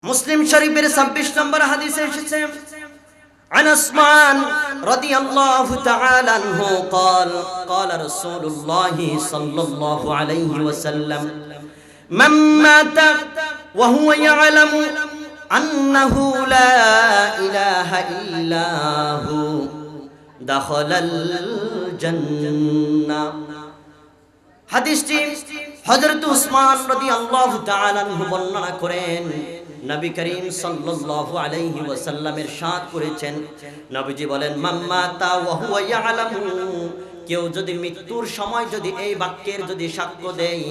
মুসলিম শরীফের 26 নম্বর হাদিসে এসেছে عن عثمان رضي الله تعالى عنه قال قال رسول الله صلى الله عليه وسلم من مات وهو يعلم أنه لا إله إلا هو دخل الجنة হাদিসটি হযরত উসমান রাদিয়াল্লাহু তাআলা আনহু বর্ণনা করেন নবী করিম সাল্লাল্লাহু আলাইহি ওয়াসাল্লামের ইরশাদ করেছেন নবীজি বলেন মাম্মাতা ওয়া হুয়া ইয়ালামু কেউ যদি মৃত্যুর সময় যদি এই বাক্যের যদি সাক্ষ্য দেয়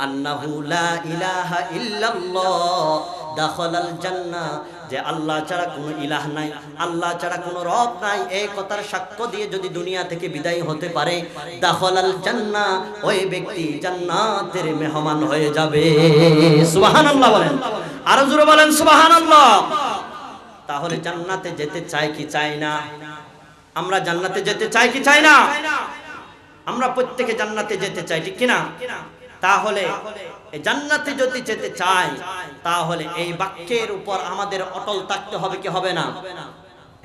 আন্নাহু লা ইলাহা ইল্লাল্লাহ দাখালাল জান্নাহ যে আল্লাহ ছাড়া কোনো ইলাহ নাই আল্লাহ ছাড়া কোনো রব নাই এই কথার সাক্ষ্য দিয়ে যদি দুনিয়া থেকে বিদায় হতে পারে দাখালাল জান্নাহ ওই ব্যক্তি জান্নাতের মেহমান হয়ে যাবে সুবহানাল্লাহ বলেন আরো জোরে বলেন সুবহানাল্লাহ তাহলে জান্নাতে যেতে চাই কি চাই না আমরা জান্নাতে যেতে চাই কি চাই না আমরা প্রত্যেকে জান্নাতে যেতে চাই ঠিক কি না তাহলে এই জান্নাতে যদি যেতে চাই তাহলে এই বাক্যের উপর আমাদের অটল থাকতে হবে কি হবে না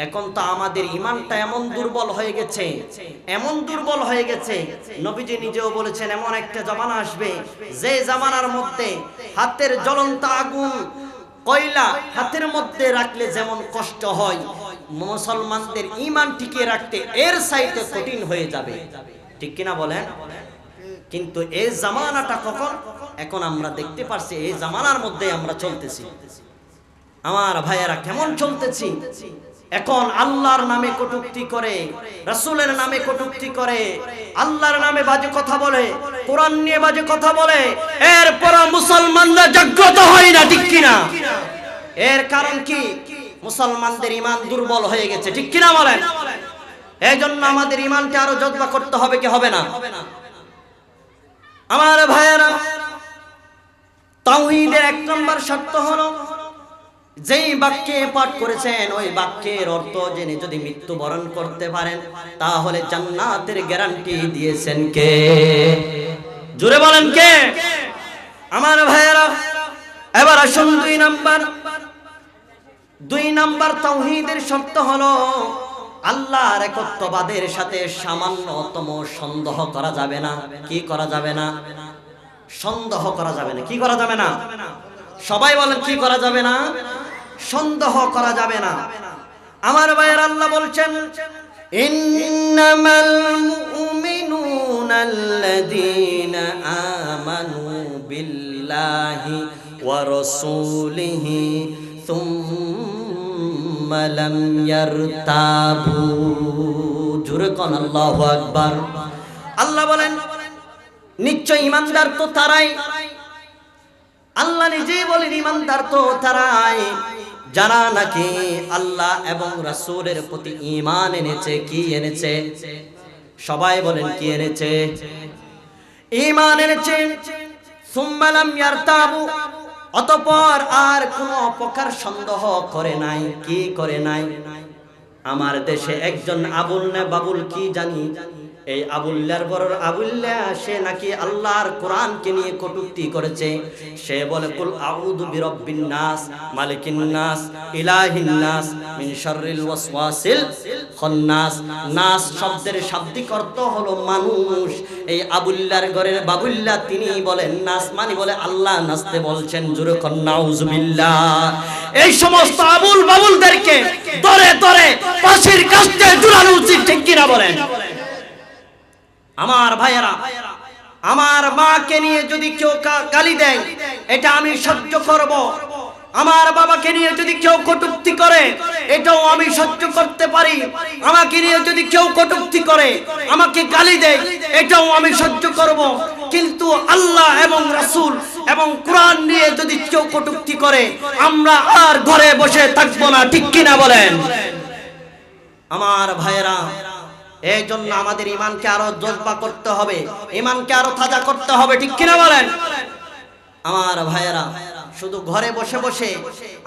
এখন তো আমাদের ঈমানটা এমন দুর্বল হয়ে গেছে নবীজি নিজেও বলেছেন এমন একটা জামানা আসবে যে জামানার মধ্যে হাতের জ্বলন্ত আগুন কয়লা হাতের মধ্যে রাখলে যেমন কষ্ট হয় মুসলমানদের ঈমান টিকিয়ে রাখতে এর চাইতে কঠিন হয়ে যাবে ঠিক কিনা বলেন কিন্তু এই জামানাটা কখন এখন আমরা দেখতে পারছি এই জামানার মধ্যে আমরা চলতেছি আমার ভাইয়েরা কেমন চলতেছি এখন আল্লাহর নামে কটূক্তি করে রাসূলের নামে কটূক্তি করে আল্লাহর নামে বাজে কথা বলে কোরআন নিয়ে বাজে কথা বলে এরপর মুসলমানরা জাগ্রত হয় না ঠিক কিনা এর কারণ কি মুসলমানদের ঈমান দুর্বল হয়ে গেছে ঠিক কিনা বলেন এইজন্য আমাদের ঈমানকে আরো জজ্বা করতে হবে কি হবে না আমার ভাইয়েরা তাওহীদের 1 নম্বর শর্ত হলো যেই বাক্যে পাঠ করেছেন ওই বাক্যের অর্থ জেনে যদি মৃত্যুবরণ করতে পারেন তাহলে জান্নাতের গ্যারান্টি দিয়েছেন কে জোরে বলেন কে আমার ভাইয়েরা এবার আসুন 2 নম্বর তাওহীদের শর্ত হলো আল্লাহর একত্ববাদের সাথে সামান্যতম সন্দেহ করা যাবে না কি করা যাবে না সন্দেহ করা যাবে না কি করা যাবে না সবাই বলেন কি করা যাবে না সন্দেহ করা যাবে না আমার ভাইয়ের আল্লাহ বলছেন ইন্নামাল মুমিনুনা আল্লাযীনা আমানু বিল্লাহি ওয়া রাসূলিহি সুম্মা লাম ইয়ারতাবু জোরে কোন আল্লাহু আকবার আল্লাহ বলেন নিশ্চয় ঈমানদার তো তারাই আল্লাহ নিজেই বলেন ঈমানদার তো তারাই যারা নাকি আল্লাহ এবং রাসূলের প্রতি ঈমান এনেছে কি এনেছে সবাই বলেন কি এনেছে ঈমান এনেছে সুম্মা লাম ইয়ারতাবু অতঃপর আর কোনো প্রকার সন্দেহ করে নাই কি করে নাই আমার দেশে একজন বাবুল কি জানি এই আবুল্লাহর বড় আবুল্লাহ সে নাকি আল্লাহর কোরআনকে নিয়ে কটূক্তি করেছে সে বলে কুল আউযু বিরাব্বিন নাস মালিকিন নাস ইলাহিন নাস মিন শাররিল ওয়াসওয়াসিল খান্নাস নাস শব্দের শাব্দিক অর্থ হলো মানুষ এই আবুল্লাহর ঘরের বাবুল্লাহ তিনি বলেন নাস মানে বলে আল্লাহ নাচতে বলছেন জোরে কোন নাউজুবিল্লাহ এই সমস্ত বাবুলদেরকে ধরে ধরে ফাঁসির কাস্টে ঝুলানো উচিত ঠিক কিনা বলেন আমার ভাইয়েরা আমার মাকে নিয়ে যদি কেউ গালি দেয় এটা আমি সহ্য করব আমার বাবাকে নিয়ে যদি কেউ কটূক্তি করে এটাও আমি সহ্য করতে পারি আমাকে নিয়ে যদি কেউ কটূক্তি করে আমাকে গালি দেয় এটাও আমি সহ্য করব কিন্তু আল্লাহ এবং রাসূল এবং কোরআন নিয়ে যদি কেউ কটূক্তি করে আমরা আর ঘরে বসে থাকবো না ঠিক কিনা বলেন আমার ভাইয়েরা এই জন্য আমাদের ঈমানকে আরো জজ্বা করতে হবে ঈমানকে আরো তাজা করতে হবে ঠিক কিনা বলেন আমার ভাইয়েরা শুধু ঘরে বসে বসে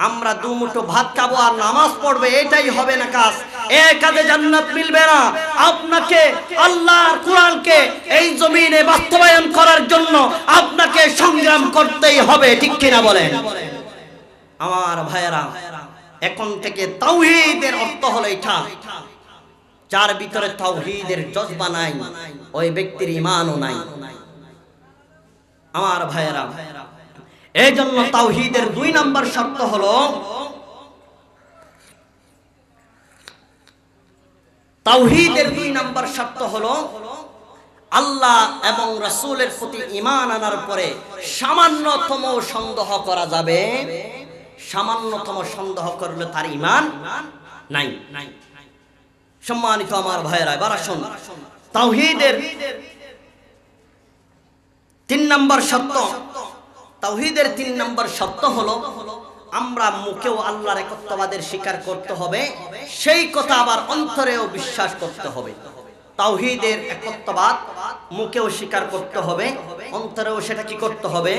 আমরা দুমুঠো ভাত খাবো আর নামাজ পড়বে এটাই হবে না কাজ এই কাজে জান্নাত মিলবে না আপনাকে আল্লাহর কোরআনকে এই জমিনে বাস্তবায়ন করার জন্য আপনাকে সংগ্রাম করতেই হবে ঠিক কিনা বলেন আমার ভাইয়েরা, এখন থেকে তাওহীদের অর্থ হলো এটা, যার ভিতরে তাওহীদের জজবা নাই ওই ব্যক্তির ঈমানও নাই। আমার ভাইয়েরা, এই জন্য তাওহীদের 2 নম্বর শর্ত হলো আল্লাহ এবং রাসূলের প্রতি ঈমান আনার পরে সামান্যতম সন্দেহ করা যাবে, সামান্যতম সন্দেহ করলে তার ঈমান নাই। সম্মানিত আমার ভাইয়েরা, এবার আসুন তাওহীদের 3 নম্বর শর্ত। তাওহীদের 3 নম্বর শর্ত হলো আমরা মুখেও আল্লাহর একত্ববাদের স্বীকার করতে হবে, সেই কথা আবার অন্তরেও বিশ্বাস করতে হবে। তাওহীদের একত্ববাদ মুখেও স্বীকার করতে হবে, অন্তরেও সেটা কি করতে হবে?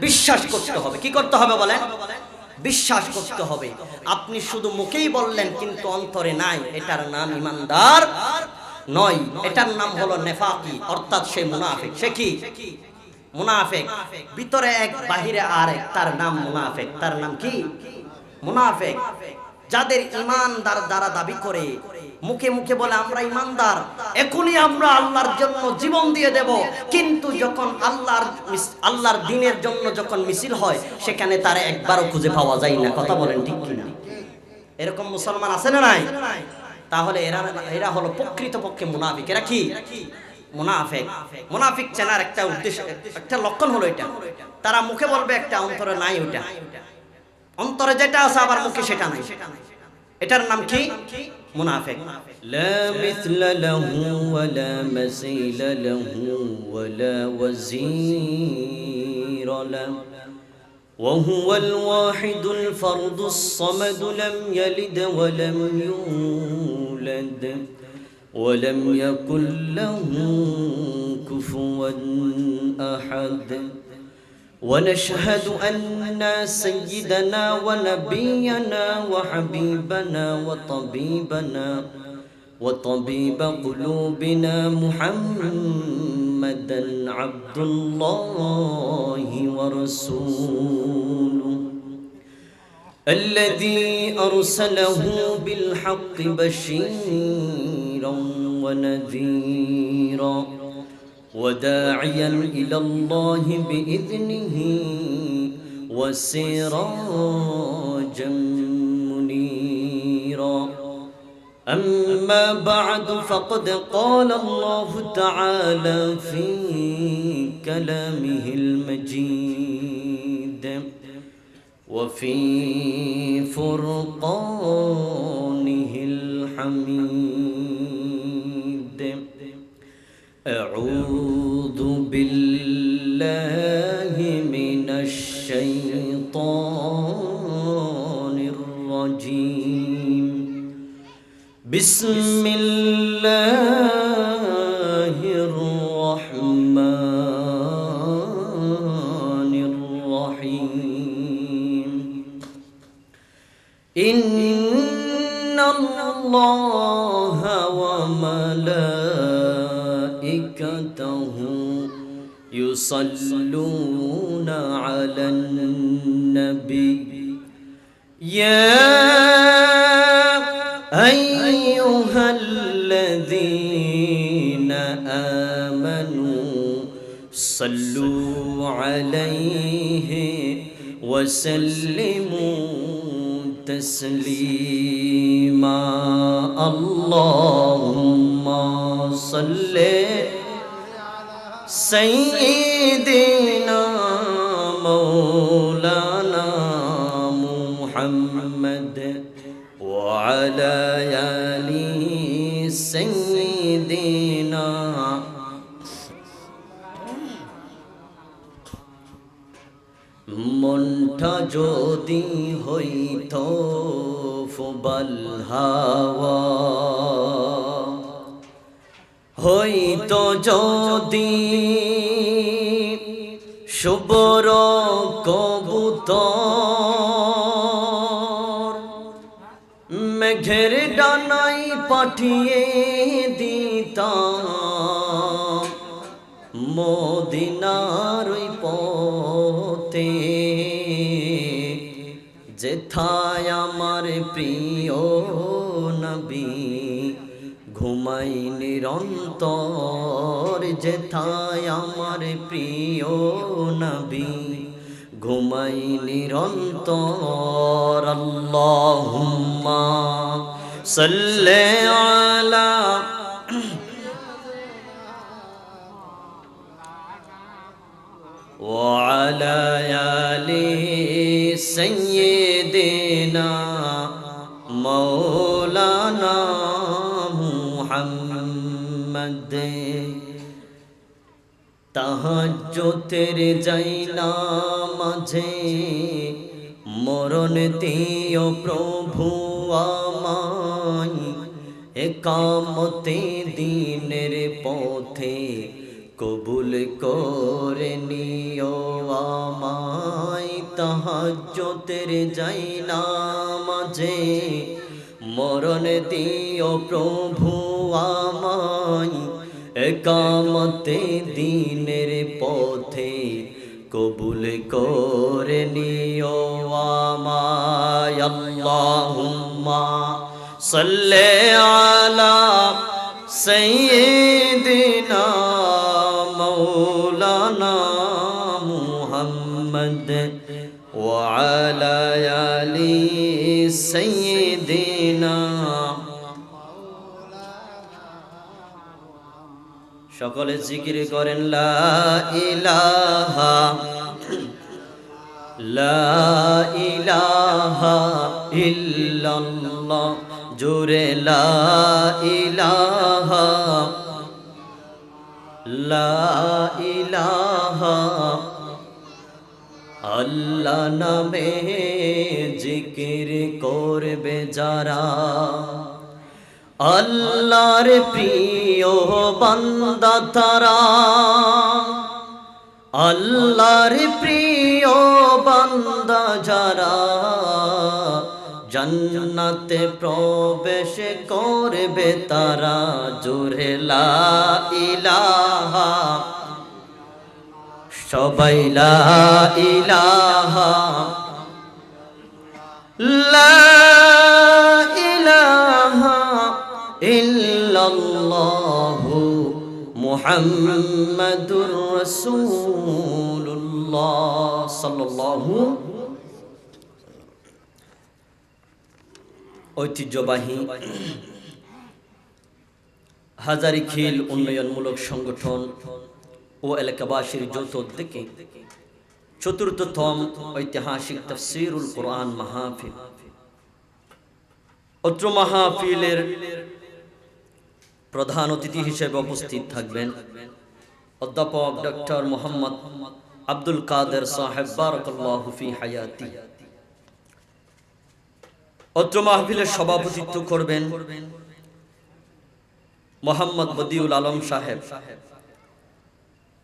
বিশ্বাস করতে হবে। কি করতে হবে বলেন? বিশ্বাস করতে হবে। আপনি শুধু মুখেই বললেন কিন্তু অন্তরে নাই, এটার নাম ঈমানদার নয়, এটার নাম হলো নেফাকি, অর্থাৎ সে মুনাফিক। সে কি? মুনাফিক। ভিতরে এক বাহিরে আরেক, তার নাম মুনাফিক। তার নাম কি? মুনাফিক। যাদের ঈমানদার দ্বারা দাবি করে, মুখে মুখে বলে আমরা ঈমানদার, এখনই আমরা আল্লাহর জন্য জীবন দিয়ে দেব, কিন্তু যখন আল্লাহর দ্বীনের জন্য যখন মিছিল হয় সেখানে তারা একবারও খুঁজে পাওয়া যায় না। কথা বলেন ঠিক কিনা? এরকম মুসলমান আছে না নাই? তাহলে এরা হলো প্রকৃতপক্ষে মুনাফিক। এরা কি? মুনাফিক। মুনাফিক চেনার একটা উদ্দেশ্য, একটা লক্ষণ হলো এটা, তারা মুখে বলবে একটা, অন্তরে নাই ওটা। অন্তরে যেটা আছে আবার মুখে সেটা নাই। এটার নাম কি? মুনাফিক। লা মিথলা লাহু ওয়া লা মাসীলা লাহু ওয়া লা ওয়াযীরা লাহু ওয়া হুয়াল ওয়াহিদুল ফারদুস সামাদ লাম ইয়ালিদ ওয়া লাম ইউলাদ ওয়া লাম ইয়াকুল লাহু কুফুওয়ান আহাদ। ونشهد أن سيدنا ونبينا وحبيبنا وطبيب قلوبنا محمدا عبد الله ورسوله الذي أرسله بالحق بشيرا ونذيرا وداعيا إلى الله بإذنه وسراجا منيرا. أما بعد فقد قال الله تعالى في كلامه المجيد وفي فرقانه الحميد. أعوذ بالله من الشيطان الرجيم. بسم الله الرحمن الرحيم. إن الله وملائكته يصلون على النبي يا أيها الذين آمنوا صلوا عليه وسلموا تسليما. اللهم صل سيدنا مولانا محمد وعلى آل سيدنا মনটা যদি হইতো ফুবাল হাওয়া, হইতো যদি শুভ্র কবুতর, মেঘের ডানায় পাঠিয়ে দিতাম মদিনার পথে। যেথায় আমার প্রিয় নবী ঘুমাই নিরন্তর, যেথায় আমার প্রিয় নবী ঘুমাই নিরন্তর। আল্লাহুম্মা সাল্লি আলা وعلى آل سيدنا مولانا محمد। তাহাজ্জুদের যাইনা মাঝে মরণ দিও প্রভু আমায়, একামতে দিনের পথে কবুল করে নিও আমায়। তাহাজ্জুদের যাইনা মাঝে মরণ দিও প্রভু আমায়, একামতে দিনের পথে কবুল করে নিও আমায়। আল্লাহুম্মা সাল্লি আলা সাইয়্যিদিনা মাওলানা মুহাম্মদ ওয়া আলা আলি সাইয়্যিদিনা। সকলে জিকির করেন লা ইলাহা লা ইলাহা ইল্লাল্লাহ, জোরে লা ইলাহা লা ইলাহা। আল্লাহ নামে জিকির করবে যারা, আল্লাহর প্রিয় বান্দা তারা, আল্লাহর প্রিয় বান্দা যারা, জান্নাতে প্রবেশ করবে তারা। জোরে লা ইলাহা, সবাই লা ইলাহা লা ইলাহা ইল্লাল্লাহু মুহাম্মাদুর রাসূলুল্লাহ সাল্লাল্লাহু। ঐতিহ্যবাহী হাজারীখিল উন্নয়নমূলক সংগঠন ও এলাকাবাসীর যৌথ উদ্যোগে চতুর্থতম ঐতিহাসিক তাফসীরুল কোরআন মাহফিল। অত্র মাহফিলের প্রধান অতিথি হিসেবে উপস্থিত থাকবেন অধ্যাপক ডক্টর মোহাম্মদ আব্দুল কাদের সাহেব, বারাকাল্লাহু ফি হায়াতি। অত্র মাহফিলের সভাপতিত্ব করবেন মোহাম্মদ বদিউল আলম সাহেব।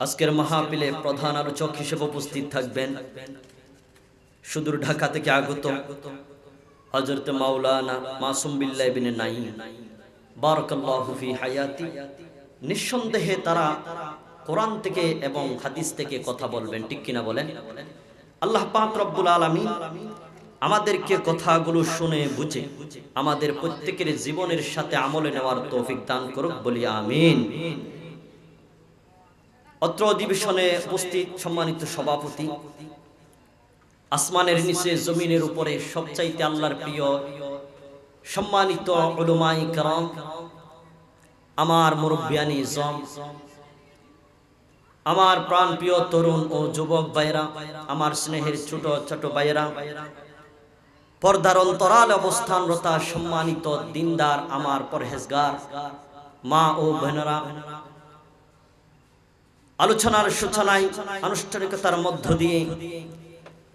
আজকের মাহফিলে প্রধান আলোচক হিসেবে উপস্থিত থাকবেন সুদূর ঢাকা থেকে আগত হযরত মাওলানা মাসুম বিল্লাহ ইবনে নাঈম, বারাকাল্লাহু ফি হায়াতি। নিঃসন্দেহে তারা কোরআন থেকে এবং হাদিস থেকে কথা বলবেন, ঠিক কিনা বলেন? আল্লাহ পাক রব্বুল আলামিন আমাদেরকে কথাগুলো শুনে বুঝে আমাদের প্রত্যেকের জীবনের সাথে আমলে নেওয়ার তৌফিক দান করুক, বলি আমিন। অত্র অধিবেশনে উপস্থিত সম্মানিত সভাপতি, আসমানের নিচে জমিনের উপরে সবচাইতে আল্লাহর প্রিয় সম্মানিত উলামায়ে কেরাম, আমার মুরব্বিয়ানি ইজম, আমার প্রাণ প্রিয় তরুণ ও যুবক ভাইরা, আমার স্নেহের ছোট ছোট ভাইরা, পর্দার অন্তরাল অবস্থানরতা সম্মানিত দিনদার আমার পরহেজগার মা ও বোনেরা, আলোচনার সূচনায় আনুষ্ঠানিকতার মধ্য দিয়ে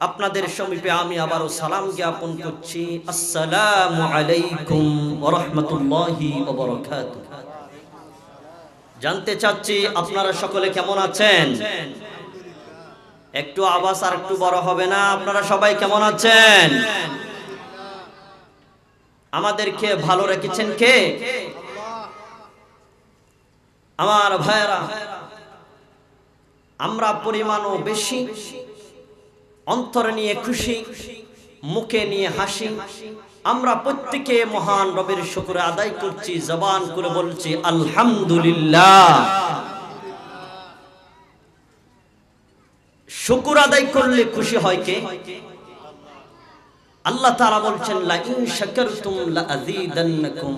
আপনাদের সমীপে আমি আবারও সালাম জ্ঞাপন করছি। আসসালামু আলাইকুম ওয়া রাহমাতুল্লাহি ওয়া বারাকাতুহু। জানতে চাচ্ছি আপনারা সকলে কেমন আছেন? একটু আওয়াজ আর একটু বড় হবে না? আপনারা সবাই কেমন আছেন? আমাদেরকে ভালো রেখেছেন কে? আমার ভাইরা, আমরা পরিমাণও বেশি, অন্তর নিয়ে খুশি, মুখে নিয়ে হাসি, আমরা প্রত্যেকে মহান রবের শুকর আদায় করছি, জবান করে বলছি আলহামদুলিল্লাহ। শুকর আদায় করলে খুশি হয় কে? আল্লাহ তাআলা বলছেন লা ইন শাকারতুম লা আযীদান্নাকুম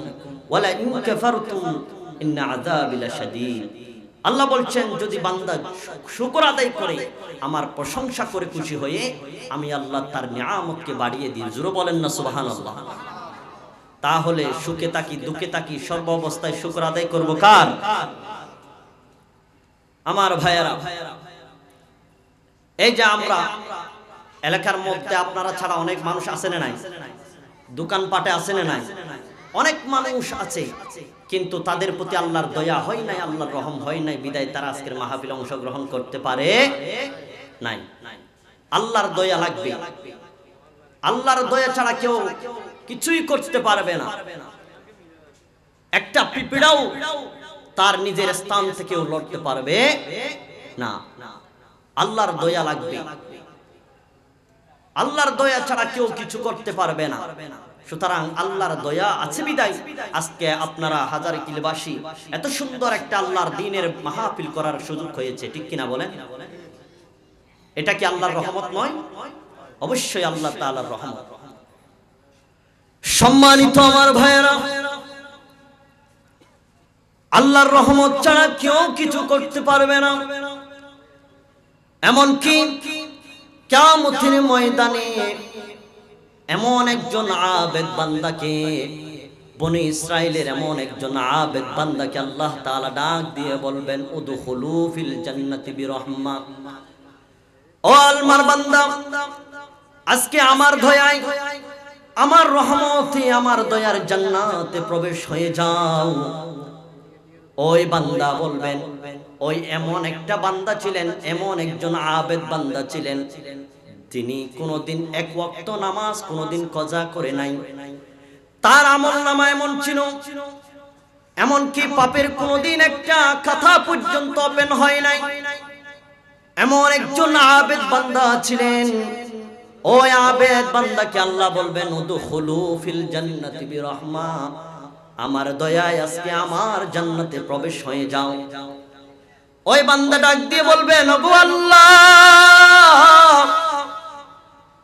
ওয়া লা ইন কাফারতুম ইন্না আযাবি লাশাদীদ। আল্লাহ বলছেন যদি বান্দা শুকর আদায় করে, আমার প্রশংসা করে খুশি হয়ে, আমি আল্লাহ তার নিয়ামতকে বাড়িয়ে দিই। জোরে বলেন না সুবহানাল্লাহ। তাহলে সুখে থাকি দুঃখে থাকি সর্ব অবস্থায় শুকর আদায় করব কার? আমার ভাইয়েরা, এই যে আমরা এলাকার মধ্যে আপনারা ছাড়া অনেক মানুষ আছে না নাই? দোকানপাটে আছে না নাই? অনেক মানুষ আছে, কিন্তু তাদের প্রতি আল্লাহর দয়া হয় নাই, আল্লাহর রহম হয় নাই, বিদায় তারা আজকের মাহফিলে অংশগ্রহণ করতে পারে নাই। আল্লাহর দয়া লাগবে, আল্লাহর দয়া ছাড়া কেউ কিছুই করতে পারবে না। একটা পিঁপড়াও তার নিজের স্থান থেকে লড়তে পারবে না। আল্লাহর দয়া লাগবে, আল্লাহর দয়া ছাড়া কেউ কিছু করতে পারবে না। সুতরাং আল্লাহর দয়া আছে বিদায় আজকে আপনারা হাজারীবাসী এত সুন্দর একটা আল্লাহর দ্বীনের মাহফিল করার সুযোগ হয়েছে, ঠিক কিনা বলেন? এটা কি আল্লাহর রহমত নয়? অবশ্যই আল্লাহ তাআলার রহমত। সম্মানিত আমার ভাইয়েরা, আল্লাহর রহমত ছাড়া কেউ কিছু করতে পারবে না। এমনকি কিয়ামতের ময়দানে এমন একজন আবেদ বান্দাকে, বনি ইসরাইলের এমন একজন আবেদ বান্দাকে আল্লাহ তাআলা ডাক দিয়ে বলবেন উদখুলু ফিল জান্নাতি বিরহমা। ও আল্লাহর বান্দা, আজকে আমার দয়ায়, আমার রহমতে, আমার দয়ার জান্নাতে প্রবেশ হয়ে যাও। ওই বান্দা বলবেন, ওই এমন একটা বান্দা ছিলেন, এমন একজন আবেদ বান্দা ছিলেন, তিনি কোনোদিন এক ওয়াক্ত নামাজ কোনোদিন কজা করে নাই। তার আমলনামা এমন ছিল, এমনকি পাপের কোনোদিন একটা কথা পর্যন্ত ওপেন হয় নাই। এমন একজন আবেদ বান্দা ছিলেন। ওই আবেদ বান্দাকে আল্লাহ বলবেন উদখুলু ফিল জান্নাতি বিরহমা, আমার দয়ায় আজকে আমার জান্নাতে প্রবেশ হয়ে যাও। ওই বান্দা ডাক দিয়ে বলবেন ওগো আল্লাহ,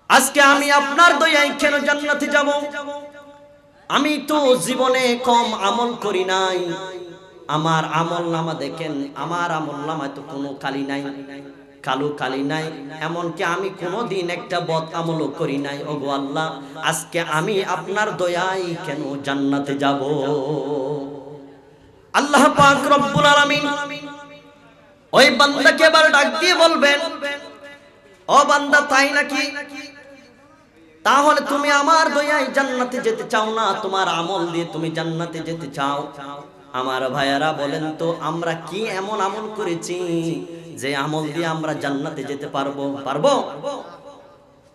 আজকে আমি আপনার দয়ায় কেন জান্নাতে যাব? আমি তো জীবনে কম আমল করি নাই, আমার আমলনামা দেখেন, আমার আমলনামায় তো কোনো কালি নাই, কালো কালি নাই, এমনকি আমি কোনোদিন একটা বদ আমলও করি নাই। ওগো আল্লাহ, আজকে আমি আপনার দয়ায় কেন জান্নাতে যাব? আল্লাহ পাক রব্বুল আলামিন ওই বান্দাকে এবার ডাক দিয়ে বলবেন ও বান্দা, তাই নাকি? তাহলে তুমি আমার দয়ায় জান্নাতে যেতে চাও না, তোমার আমল দিয়ে তুমি জান্নাতে যেতে চাও। আমার ভাইয়ারা বলেন তো, আমরা কি এমন আমল করেছি যে আমল দিয়ে আমরা জান্নাতে যেতে পারবো?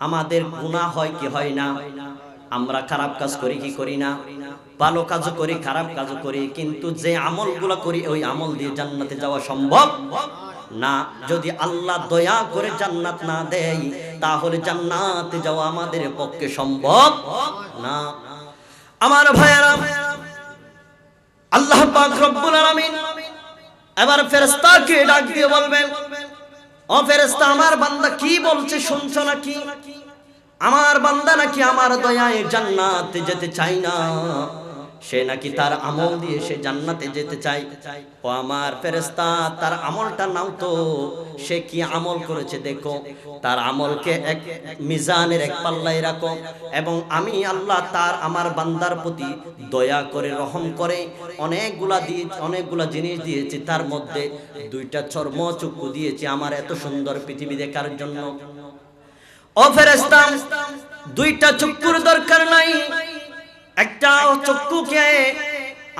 আমাদের গুনাহ হয় কি হয় না? আমরা খারাপ কাজ করি কি করি না? ভালো কাজও করি, খারাপ কাজও করি, কিন্তু যে আমলগুলো করি ওই আমল দিয়ে জান্নাতে যাওয়া সম্ভব না। যদি আল্লাহ দয়া করে জান্নাত না দেয়, তাহলে জান্নাতে যাওয়া আমাদের পক্ষে সম্ভব না। আমার ভাইয়েরা, আল্লাহ পাক রব্বুল আলামিন এবার ফেরেশতাকে ডাক দিয়ে বলবেন ও ফেরেশতা, আমার বান্দা কি বলছে শুনছো নাকি? আমার বান্দা নাকি আমার দয়ায় জান্নাতে যেতে চায় না, সে নাকি তার আমল দিয়ে সে জান্নাতে যেতে চায়। ও আমার ফেরেশতা, তার আমলটা নাও তো, সে কি আমল করেছে দেখো, তার আমলকে এক মিজানের এক পাল্লায় রাখো, এবং আমি আল্লাহ তার আমার বান্দার প্রতি দয়া করে রহম করে অনেকগুলা জিনিস দিয়েছি, তার মধ্যে 2টা চর্ম চক্ষু দিয়েছি আমার এত সুন্দর পৃথিবী দেখার জন্য। ও ফেরেশতা, 2টা চক্ষুর দরকার নাই, একটা চক্ষুকে,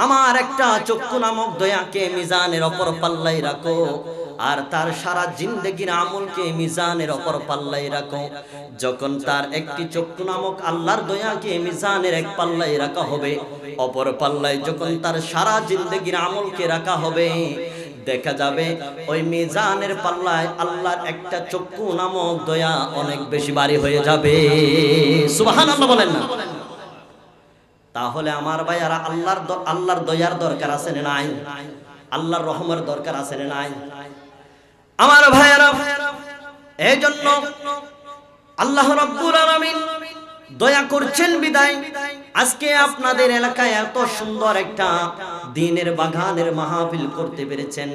আমার একটা চক্ষু নামক দয়াকে মিজানের অপর পাল্লাই রাখো, আর তার সারা জিন্দেগির আমলকে মিজানের অপর পাল্লাই রাখো। যখন তার একটি চক্ষু নামক আল্লাহর দয়াকে মিজানের এক পাল্লাই রাখা হবে, অপর পাল্লায় যখন তার সারা জিন্দেগির আমলকে রাখা হবে, দেখা যাবে ওই মিজানের পাল্লায় আল্লাহর একটা চক্ষু নামক দয়া অনেক বেশি ভারী হয়ে যাবে। সুবহানাল্লাহ বলেন না? তাহলে আমার ভাইয়ারা আল্লাহর দয়ার দরকার আছে না নাই? আল্লাহর রহমের দরকার আছে না নাই? আমার ভাইয়ারা, এই জন্য আল্লাহ রাব্বুল আলামিন দয়া করছেন বিদায় আজকে আপনাদের এলাকায় এত সুন্দর একটা দ্বীনের বাগানের মাহফিল করতে পেরেছেন।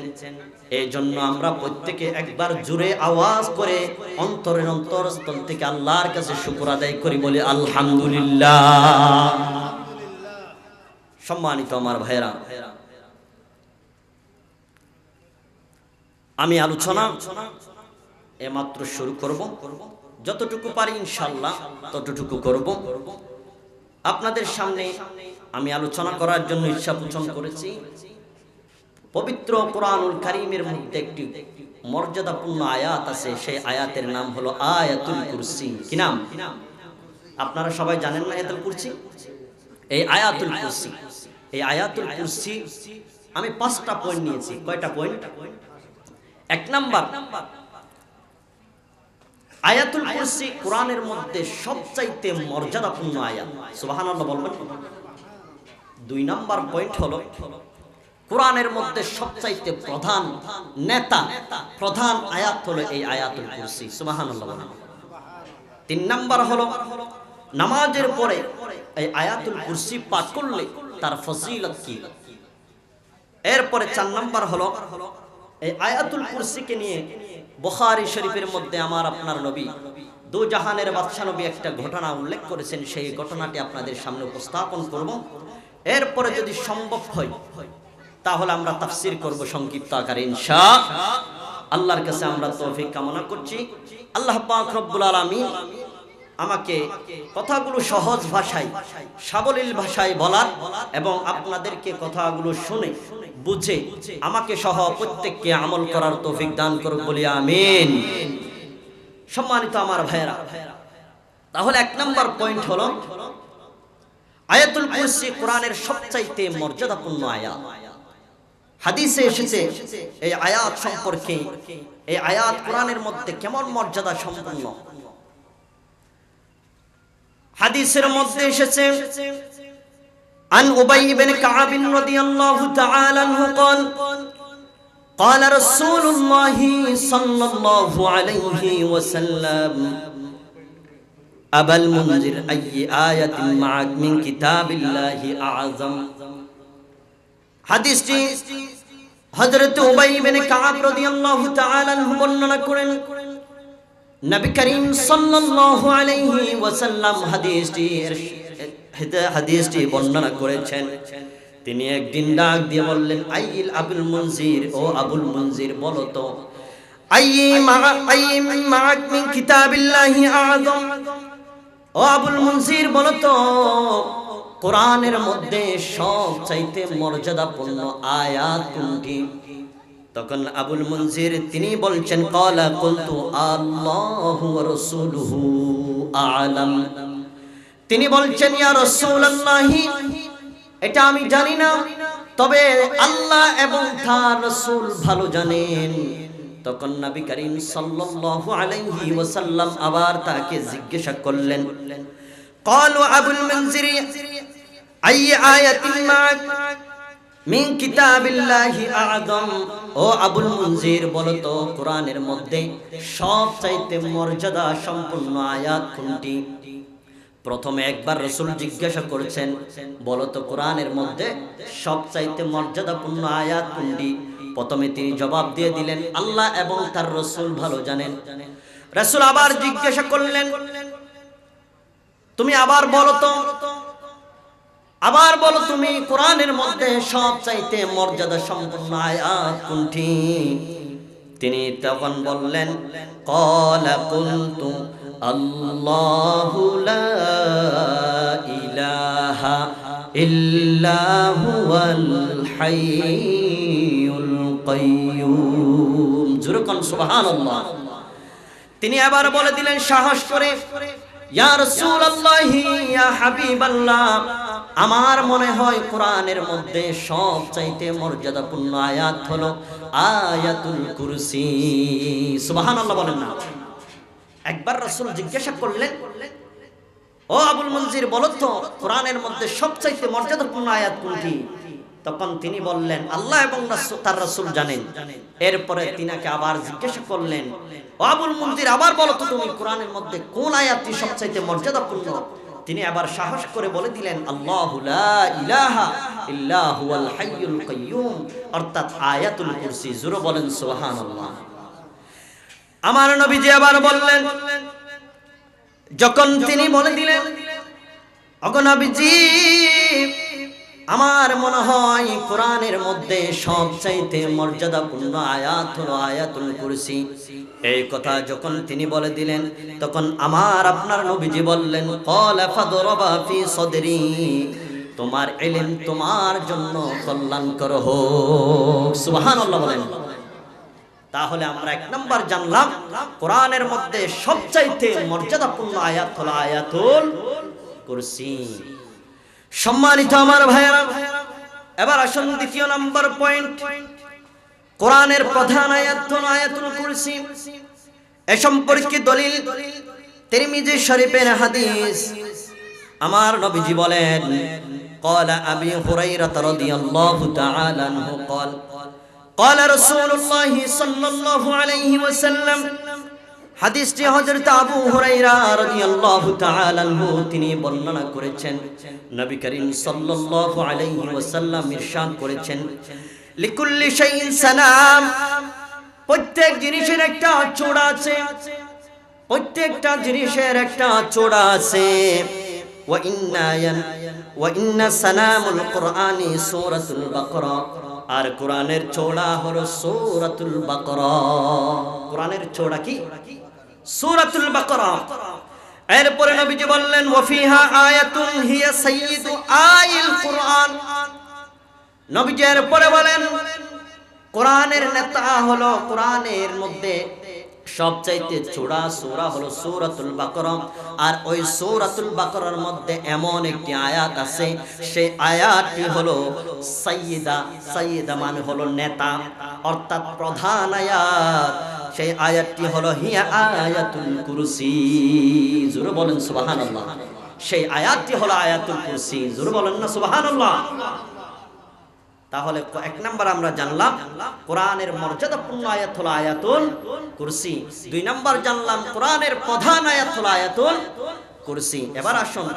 এই জন্য আমরা প্রত্যেকে একবার জোরে আওয়াজ করে অন্তরের অন্তরস্থল থেকে আল্লাহর কাছে শুকর আদায় করি, বলি আলহামদুলিল্লাহ। সম্মানিত আমার ভাইরা, আমি আলোচনা এমাত্র শুরু করব, যতটুকু পারি ইনশাআল্লাহ ততটুকু করব। আপনাদের সামনে আমি আলোচনা করার জন্য ইচ্ছা পোষণ করেছি। পবিত্র কোরআনুল কারীমের মধ্যে একটি মর্যাদাপূর্ণ আয়াত আছে, সেই আয়াতের নাম হলো আয়াতুল কুরসি। কি নাম? আপনারা সবাই জানেন না আয়াতুল কুরসি? এই আয়াতুল কুরসি, এই আয়াতুল কুরসি আমি 5টা পয়েন্ট নিয়েছি। কয়টা পয়েন্ট? 1 নাম্বার, আয়াতুল কুরসি কোরআনের মধ্যে সবচাইতে মর্যাদাপূর্ণ আয়াত। সুবহানাল্লাহ বলবেন? 2 নাম্বার পয়েন্ট হলো কোরআনের মধ্যে সবচাইতে প্রধান নেতা, প্রধান আয়াত হলো এই আয়াতুল কুরসি। সুবহানাল্লাহ বলেন? 3 নাম্বার হলো নামাজের পরে এই আয়াতুল কুরসি পাঠ করলে তার ফজিলত কি। এরপরে 4 নাম্বার হলো এই আয়াতুল কুরসিকে নিয়ে বুখারী শরীফের মধ্যে আমার আপনার নবী দু জাহানের বাদশা নবী একটা ঘটনা উল্লেখ করেছেন। সেই ঘটনাটি আপনাদের সামনে উপস্থাপন করব। এরপরে যদি সম্ভব হয় তাহলে আমরা তাফসীর করব সংক্ষিপ্ত আকারে ইনশাআল্লাহ। আল্লাহর কাছে আমরা তৌফিক কামনা করছি। আল্লাহ পাক রব্বুল আলামিন আমাকে কথাগুলো সহজ ভাষায়, সাবলীল ভাষায় বলার এবং আপনাদেরকে কথাগুলো শুনে বুঝে আমাকে সহ প্রত্যেককে আমল করার তৌফিক দান করুক, বলি আমিন। সম্মানিত আমার ভাইরা, তাহলে 1 নাম্বার পয়েন্ট হলো আয়াতুল কুরসি কোরআনের সবচাইতে মর্যাদাপূর্ণ আয়াত। হাদিসে এসেছে এই আয়াত সম্পর্কে, এই আয়াত কোরআনের মধ্যে কেমন মর্যাদা সম্পন্ন। হাদিসের মধ্যে এসেছে عن أبي بن كعب رضي الله تعالى عنه قال قال رسول الله صلى الله عليه وسلم أبا المنذر أي آية معك من كتاب الله أعظم। হাদিসটি হযরত উবাই ইবনে কাব রাদিয়াল্লাহু তাআলা আনহু বর্ণনা করেন। নবী করিম সাল্লাল্লাহু আলাইহি ওয়াসাল্লাম হাদিসটি বর্ণনা করেছেন। তিনি একদিন ডাক দিয়ে বললেন, আইল আবুল মুনজির, ও আবুল মুনজির বলো তো, মাআক মিন কিতাবিল্লাহি আযম, ও আবুল মুনজির বলো তো কোরআনের মধ্যে সবচাইতে মর্যাদাপূর্ণ আয়াত কোনটি? তখন আবুল মুনজির তিনি বলছেন, ক্বালা কুলতু আল্লাহু ওয়া রাসূলুহু আ'লাম। তিনি বলছেন, ইয়া রাসূলুল্লাহ, এটা আমি জানি না, তবে আল্লাহ এবং তার রাসূল ভালো জানেন। তখন নবী করিম সাল্লাল্লাহু আলাইহি ওয়াসাল্লাম আবার তাকে জিজ্ঞাসা করলেন, ক্বালু আবুল মুনজির আই আয়াতিন মা'ক মিন কিতাবিল্লাহি আ'যম, ও আবুল মুনজির বলো তো কোরআনের মধ্যে সবচাইতে মর্যাদা সম্পন্ন আয়াত কোনটি? প্রথমে একবার রাসূল জিজ্ঞাসা করেছেন, বলো তো কোরআনের মধ্যে সবচাইতে মর্যাদাপূর্ণ আয়াত কোনটি? প্রথমে তিনি জবাব দিয়ে দিলেন, আল্লাহ এবং তার রাসূল ভালো জানেন। রাসূল আবার জিজ্ঞাসা করলেন, তুমি আবার বলো তো, আবার বলো তুমি কোরআনের মধ্যে সবচাইতে মর্যাদা সম্পন্ন আয়াত কোনটি? তিনি তখন বললেন, ক্বালা কুলতু আল্লাহু লা ইলাহা ইল্লা হুয়াল হাইয়ুল কাইয়্যুম। জোরে কোন সুবহানাল্লাহ। তিনি আবার বলে দিলেন সাহস করে, ইয়া রাসূলুল্লাহ, ইয়া হাবিবাল্লাহ, আমার মনে হয় কোরআনের মধ্যে সবচাইতে মর্যাদাপূর্ণ আয়াত হলো আয়াতুল কুরসি। সুবহানাল্লাহ বলেন না। একবার রাসূল জিজ্ঞাসা করলেন, ও আবুল মনজির বলো তো কোরআনের মধ্যে সবচাইতে মর্যাদাপূর্ণ আয়াত কোনটি? তখন তিনি বললেন আল্লাহ এবং তার রাসূল জানেন। এরপরে তিনাকে আবার জিজ্ঞাসা করলেন, ও আবুল মনজির আবার বলো তো তুমি কোরআনের মধ্যে কোন আয়াতটি সবচাইতে মর্যাদাপূর্ণ? তিনি আবার সাহস করে বলে দিলেন আল্লাহু লা ইলাহা ইল্লা হুয়াল হাইয়ুল কাইয়্যুম, অর্থাৎ আয়াতুল কুরসি। জোরে বলেন সুবহানাল্লাহ। আমার নবীজি আবার বললেন, যখন তিনি বলে দিলেন, ওগো নবীজি আমার মনে হয় কোরআনের মধ্যে সবচাইতে মর্যাদাপূর্ণ আয়াত হলো আয়াতুল কুরসি, এই কথা যখন তিনি বলে দিলেন, তখন আমার আপনার নবীজি বললেন, ক্বালা ফাদরাবা ফি সাদরি, তোমার ইলম তোমার জন্য কল্যাণকর হোক। সুবহানাল্লাহ বলেন। তাহলে আমরা এক নাম্বার জানলাম কোরআনের মধ্যে সবচাইতে মর্যাদাপূর্ণ আয়াত হলো আয়াতুল কুরসি। সম্মানিত আমার ভাইয়েরা, এবার আসুন দ্বিতীয় নাম্বার পয়েন্ট, কোরআনের প্রধান আয়াত হলো আয়াতুল কুরসি। এ সম্পর্কে দলিল তিরমিজি শরীফের হাদিস। আমার নবীজি বলেন, قال أبي هريرة رضي الله تعالى عنه قال قال رسول الله صلى الله عليه وسلم, হাদিসটি হযরত আবু হুরায়রা রাদিয়াল্লাহু তাআলা আনহু তিনি বর্ণনা করেছেন। নবী করিম সাল্লাল্লাহু আলাইহি ওয়াসাল্লাম ইরশাদ করেছেন, লিকুল্লি শাইইন সানাম, প্রত্যেক জিনিসের একটা চূড়া আছে, প্রত্যেকটা জিনিসের একটা চূড়া আছে। ওয়া ইন্না সানামুল কুরআনি সূরাতুল বাকারা, আর কোরআনের চূড়া হলো সূরাতুল বাকারা। কোরআনের চূড়া কি? সূরাতুল বাকারা। এরপরে নবীজি বললেন, ওয়া ফিহা আয়াতুন হিয়া সাইয়্যিদু আইল কুরআন। নবীজি এরপরে বলেন, কোরআনের নেতা হলো, কোরআনের মধ্যে সবচাইতে চূড়া সূরা হলো সূরাতুল বাকারা। আর ওই সূরাতুল বাকারার মধ্যে এমন একটি আয়াত আছে, সেই আয়াতটি হলো সাইয়্যিদা। সাইয়্যিদা মানে হলো নেতা, অর্থাৎ প্রধান আয়াত। সেই আয়াতটি হলো হিয়া আয়াতুল কুরসি। জোরে বলেন সুবহানাল্লাহ। সেই আয়াতটি হলো আয়াতুল কুরসি। জোরে বলেন না সুবহানাল্লাহ। তাহলে এক নাম্বার আমরা জানলাম কোরআনের মর্যাদাপূর্ণ আয়াত হলো আয়াতুল কুরসি। দুই নাম্বার জানলাম কোরআনের প্রধান আয়াত হলো আয়াতুল কুরসি। এবার আসুন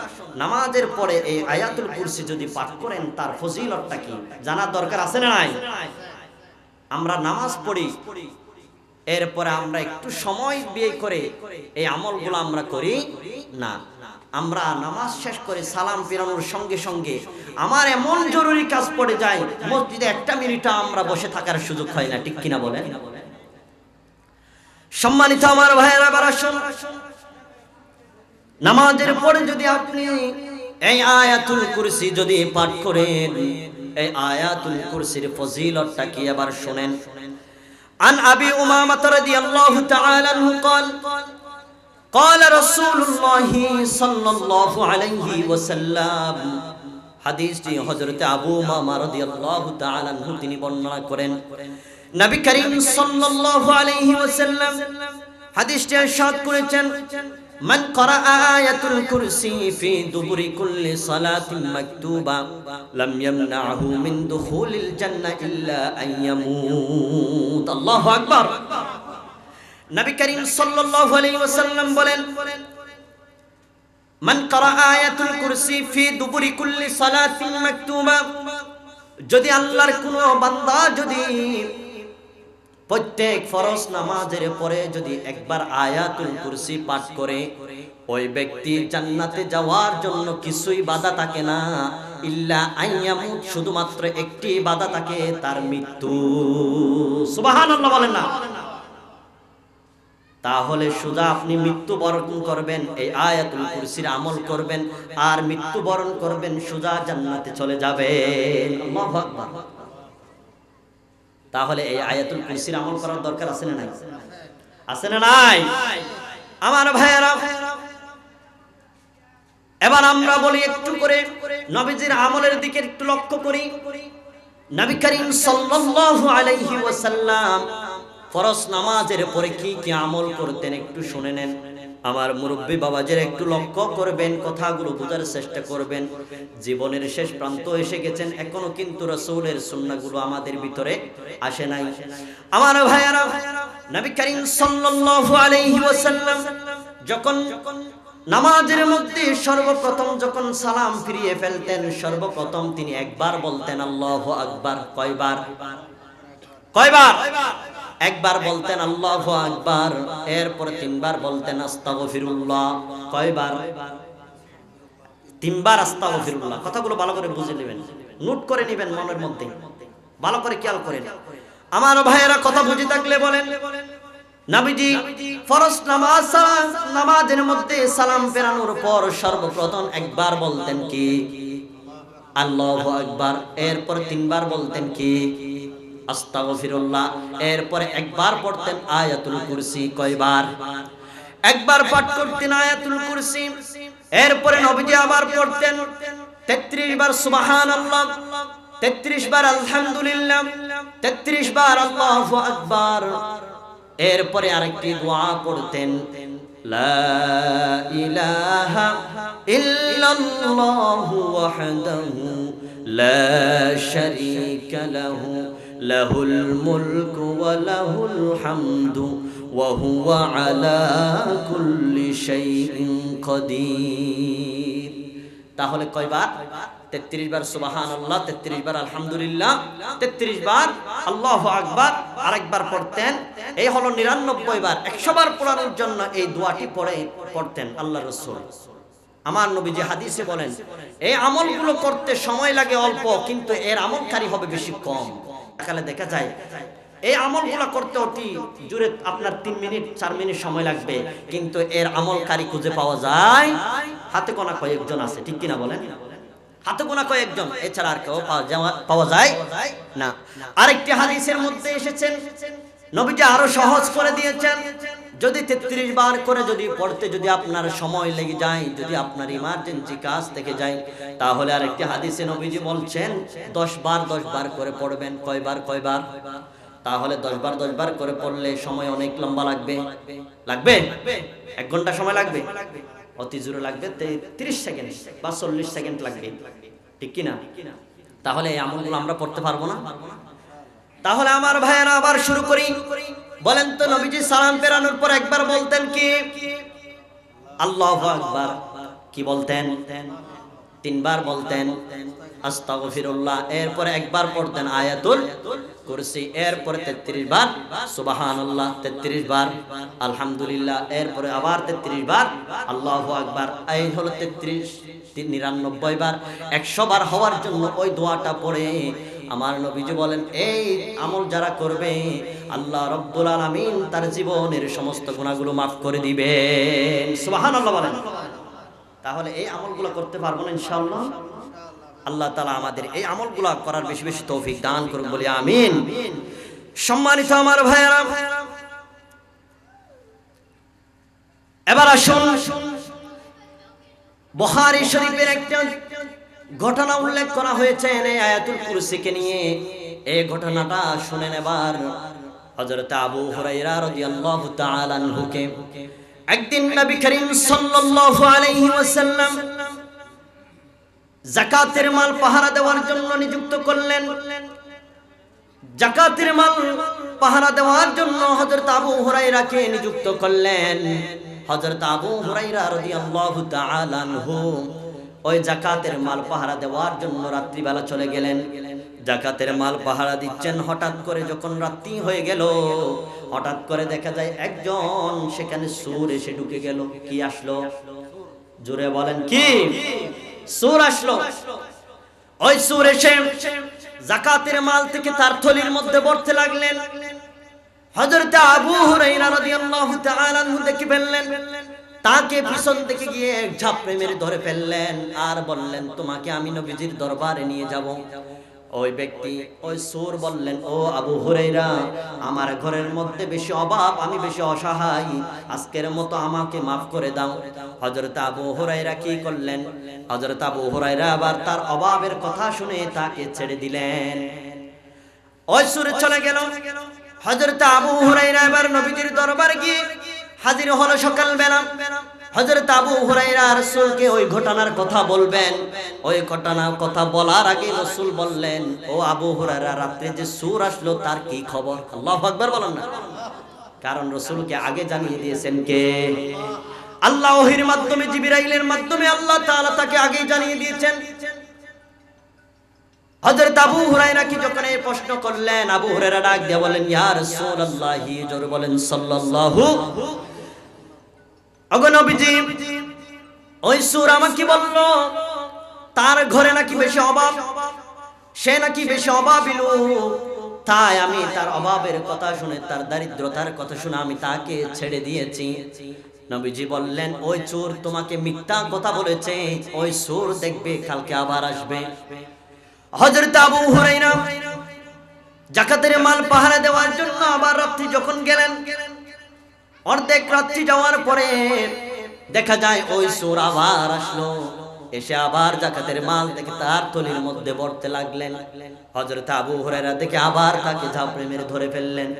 নামাজের পরে এই আয়াতুল কুরসি যদি পাঠ করেন তার ফজিলতটা কি জানার দরকার আছে না নাই? আমরা নামাজ পড়ি, এরপরে আমরা একটু সময় ব্যয় করে এই আমলগুলো আমরা করি না। আমরা নামাজ শেষ করে সালাম ফিরানোর সঙ্গে সঙ্গে আমার এমন জরুরি কাজ পড়ে যায়, মসজিদে একটা মিনিট আমরা বসে থাকার সুযোগ হয় না, ঠিক কিনা বলেন? সম্মানিত আমার ভাইয়েরা, এবার আসুন নামাজের পরে যদি আপনি এই আয়াতুল কুরসি যদি পাঠ করেন, এই আয়াতুল কুরসির ফজিলতটা কি এবার শুনেন। عن أبي أمامة رضي الله تعالى عنه قال قال رسول الله صلى الله عليه وسلم, হাদিসটি হযরত আবু উমামা রাদিয়াল্লাহু তাআলা আনহু তিনি বর্ণনা করেন। নবী করিম সাল্লাল্লাহু আলাইহি ওয়াসাল্লাম হাদিসটি ইরশাদ করেছেন, মান ক্বারা আয়াতুল কুরসি ফি দুবুরি কুল্লি সালাতিন মাকতুবা লাম ইয়ামনাহু মিন দুখুলিল জান্নাহ ইল্লা আন ইয়ামুত। আল্লাহু আকবার। নবী করিম সাল্লাল্লাহু আলাইহি ওয়াসাল্লাম বলেন, মান ক্বারা আয়াতুল কুরসি ফি দুবুরি কুল্লি সালাতিন মাকতুবা, যদি আল্লাহর কোনো বান্দা যদি প্রত্যেক ফরজ নামাজের পরে যদি একবার আয়াতুল কুরসি পাঠ করে, ওই ব্যক্তি জান্নাতে যাওয়ার জন্য কিছুই বাধা থাকে না, ইল্লা আইয়ামুত, শুধুমাত্র একটি বাধা থাকে, তার মৃত্যু। সুবহানাল্লাহ বলেন না? তাহলে সোজা আপনি মৃত্যুবরণ করবেন, এই আয়াতুল কুরসির আমল করবেন, আর মৃত্যুবরণ করবেন, সোজা জান্নাতে চলে যাবেন। আল্লাহু আকবার। তাহলে এই আয়াতুল কুরসির আমল করার দরকার আছে না নাই? আছে না নাই? আমার ভাইয়েরা, এবার আমরা বলি একটু করে নবীজির আমলের দিকে একটু লক্ষ্য করি। নবী করিম সাল্লাল্লাহু আলাইহি ওয়াসাল্লাম ফরজ নামাজের পরে কি কি আমল করতেন একটু শুনে নেন। আমার মুরব্বী বাবাদের একটু লক্ষ্য করবেন, কথাগুলো বোঝার চেষ্টা করবেন। জীবনের শেষ প্রান্ত এসে গেছেন, এখনো কিন্তু রাসূলের সুন্নাহগুলো আমাদের ভিতরে আসে নাই। আমার ভাইয়ারা, নবী করিম সাল্লাল্লাহু আলাইহি ওয়াসাল্লাম যখন নামাজের মধ্যে সর্বপ্রথম যখন সালাম ফিরিয়ে ফেলতেন, সর্বপ্রথম তিনি একবার বলতেন আল্লাহু আকবার। কয়বার? একবার বলতেন আল্লাহু আকবার, এরপরে তিনবার বলতেন আস্তাগফিরুল্লাহ। কয়বার? তিনবার আস্তাগফিরুল্লাহ। কথাগুলো ভালো করে বুঝে নেবেন, নোট করে নেবেন মনের মধ্যে, ভালো করে খেয়াল করেন। আমার ভাইয়েরা, কথা বুঝে থাকলে বলেন। নবীজি ফরজ নামাজের মধ্যে সালাম ফেরানোর পর সর্বপ্রথম একবার বলতেন কি? আল্লাহু আকবার। এরপর তিনবার বলতেন কি? আস্তাগফিরুল্লাহ। এরপরে একবার পড়তেন আয়াতুল কুরসি। কয়বার? একবার পাঠ করতেন আয়াতুল কুরসি। এরপরে নবীজি আবার পড়তেন 33 বার সুবহানাল্লাহ, 33 বার আলহামদুলিল্লাহ, 33 বার আল্লাহু আকবার। এরপরে আরেকটি দোয়া পড়তেন, লা ইলাহা ইল্লাল্লাহু ওয়াহদাহু লা শারীকা লাহু লাহুল মুলকু ওয়া লাহুল হামদু ওয়া হুয়া আলা কুল্লি শাইইন কাদির। তাহলে কয়বার? 33 বার সুবহানাল্লাহ, 33 বার আলহামদুলিল্লাহ, 33 বার আল্লাহু আকবার, আরেকবার পড়তেন। এই হলো 99 বার। 100 বার পড়ানোর জন্য এই দোয়াটি পড়তেন আল্লাহর রাসূল। আমার নবীজি হাদিসে বলেন, এই আমলগুলো করতে সময় লাগে অল্প, কিন্তু এর আমলকারী হবে বেশি কম। সকালে দেখা যায় এই আমলগুলো করতে অতি জোরে আপনার 3 মিনিট 4 মিনিট সময় লাগবে, কিন্তু এর আমলকারী খুঁজে পাওয়া যায় হাতে গোনা কয়েকজন আছে। ঠিক কিনা বলেন? হাতে গোনা কয়েকজন, এছাড়া আর কেউ পাওয়া যায় না। আরেকটি হাদিসের মধ্যে এসেছেন, নবীজি আরো সহজ করে দিয়েছেন। যদি 33 বার করে যদি পড়তে যদি আপনার সময় লেগে যায়, যদি আপনার ইমার্জেন্সি কাজ থেকে যায়, তাহলে আরেকটি হাদিসে নবীজি বলছেন 10 বার করে পড়বেন। কয়বার? তাহলে 10 বার করে পড়লে সময় অনেক লম্বা লাগবে। 1 ঘন্টা সময় লাগবে, অতি জোরে লাগবে 30 সেকেন্ড বা 40 সেকেন্ড লাগবে। ঠিক কিনা? তাহলে এই আমলগুলো আমরা পড়তে পারবো না। তাহলে আমার ভাইয়েরা আবার শুরু করি। বলেন তো, নবীজি সালাম ফেরানোর পর একবার বলতেন কি? আল্লাহু আকবার। কি বলতেন? 3 বার বলতেন আস্তাগফিরুল্লাহ। এরপরে একবার পড়তেন আয়াতুল কুরসি। এরপরে 33 বার সুবহানাল্লাহ, 33 বার আলহামদুলিল্লাহ, এরপরে আবার 33 বার আল্লাহু আকবার। এই হলো 33, 99 বার। 100 বার হওয়ার জন্য ওই দোয়াটা পড়ে আমার নবীজি বলেন, এই আমল যারা করবে আল্লাহ রাব্বুল আলামিন তার জীবনের সমস্ত গুনাহগুলো মাফ করে দিবেন। সুবহানাল্লাহ বলেন। তাহলে এই আমলগুলো করতে পারবো না ইনশাআল্লাহ। আল্লাহ তাআলা আমাদের এই আমলগুলো করার বেশি বেশি তৌফিক দান করুন, বলি আমিন। সম্মানিত আমার ভাইয়েরা, এবার আসুন বুখারী শরীফের একটা ঘটনা উল্লেখ করা হয়েছে এই আয়াতুল কুরসিকে নিয়ে। এই ঘটনাটা শুনেন এবার। হযরত আবু হুরায়রা রাদিয়াল্লাহু তাআলা আনহুকে একদিন নবী করিম সাল্লাল্লাহু আলাইহি ওয়াসাল্লাম যাকাতের মাল পাহারা দেওয়ার জন্য নিযুক্ত করলেন। যাকাতের মাল পাহারা দেওয়ার জন্য হযরত আবু হুরায়রাকে নিযুক্ত করলেন। হযরত আবু হুরায়রা রাদিয়াল্লাহু তাআলা আনহু ওই যাকাতের মাল পাহারা দেওয়ার জন্য রাত্রিবেলা চলে গেলেন। যাকাতের মাল পাহারা দিচ্ছেন। হঠাৎ করে যখন রাত্রি হয়ে গেল, হঠাৎ করে দেখা যায় একজন সেখানে চোর এসে ঢুকে গেল। কি আসলো? জোরে বলেন, কি? চোর আসলো। ওই চোর এসে যাকাতের মাল থেকে তার থলির মধ্যে ভরতে লাগলেন। হযরত আবু হুরায়রা রাদিয়াল্লাহু তাআলা আনহু দেখে ফেললেন। তাকে পিছন থেকে গিয়ে ঝাপড়ে মেরে ধরে ফেললেন আর বললেন, তোমাকে আমি নবীজির দরবারে নিয়ে যাব। ওই ব্যক্তি ওই সুর বললেন, ও আবু হুরায়রা, আমার ঘরের মধ্যে বেশি অভাব, আমি বেশি অসহায়, আজকের মতো আমাকে মাফ করে দাও। হযরত আবু হুরায়রা কি করলেন? হযরত আবু হুরায়রা আবার তার অভাবের কথা শুনে তাকে ছেড়ে দিলেন। ওই সুর চলে গেল। হযরত আবু হুরায়রা এবার নবীজির দরবারে গিয়ে হাজির হলো সকালবেলা। হযরত আবু হুরায়রা রাসূলকে ওই ঘটনার কথা বলবেন। ওই ঘটনার কথা বলার আগে রাসূল বললেন, ও আবু হুরায়রা, রাতে যে সূর আসলো তার কি খবর? আল্লাহু আকবার বলেন না। কারণ রাসূলকে আগে জানিয়ে দিয়েছেন কে? আল্লাহ ওহীর মাধ্যমে, জিবরাইলের মাধ্যমে আল্লাহ তাআলা তাকে আগে জানিয়ে দিয়েছেন। হযরত আবু হুরায়রা কি যখন এই প্রশ্ন করলেন, আবু হুরায়রা ডাক দিয়ে বলেন, ইয়া রাসূলুল্লাহ, জোরে বলেন সাল্লাল্লাহু। ওগো নবীজি, ওই সূর আমাকে বলল তার ঘরে নাকি বেশি অভাব, সে নাকি বেশি অভাবী লোক, তাই আমি তার অভাবের কথা শুনে, তার দারিদ্রতার কথা শুনে আমি তাকে ছেড়ে দিয়েছি। নবীজি বললেন, ওই চোর তোমাকে মিথ্যা কথা বলেছে, ওই চোর দেখবে কালকে আবার আসবে। হযরত আবু হুরায়রা যাকাতের মাল পাহারা দেওয়ার জন্য আবার রাত্রি যখন গেলেন, অর্ধেক রাত্রি যাওয়ার পরে দেখা যায় ওই চোর আবার আসলো, এসে আবার যাকাতের মাল দেখে তার থলির মধ্যে ভরতে লাগলেন। হযরত আবু হুরায়রা দেখে আবার তাকে ঝাপড়ে মেরে ধরে ফেললেন,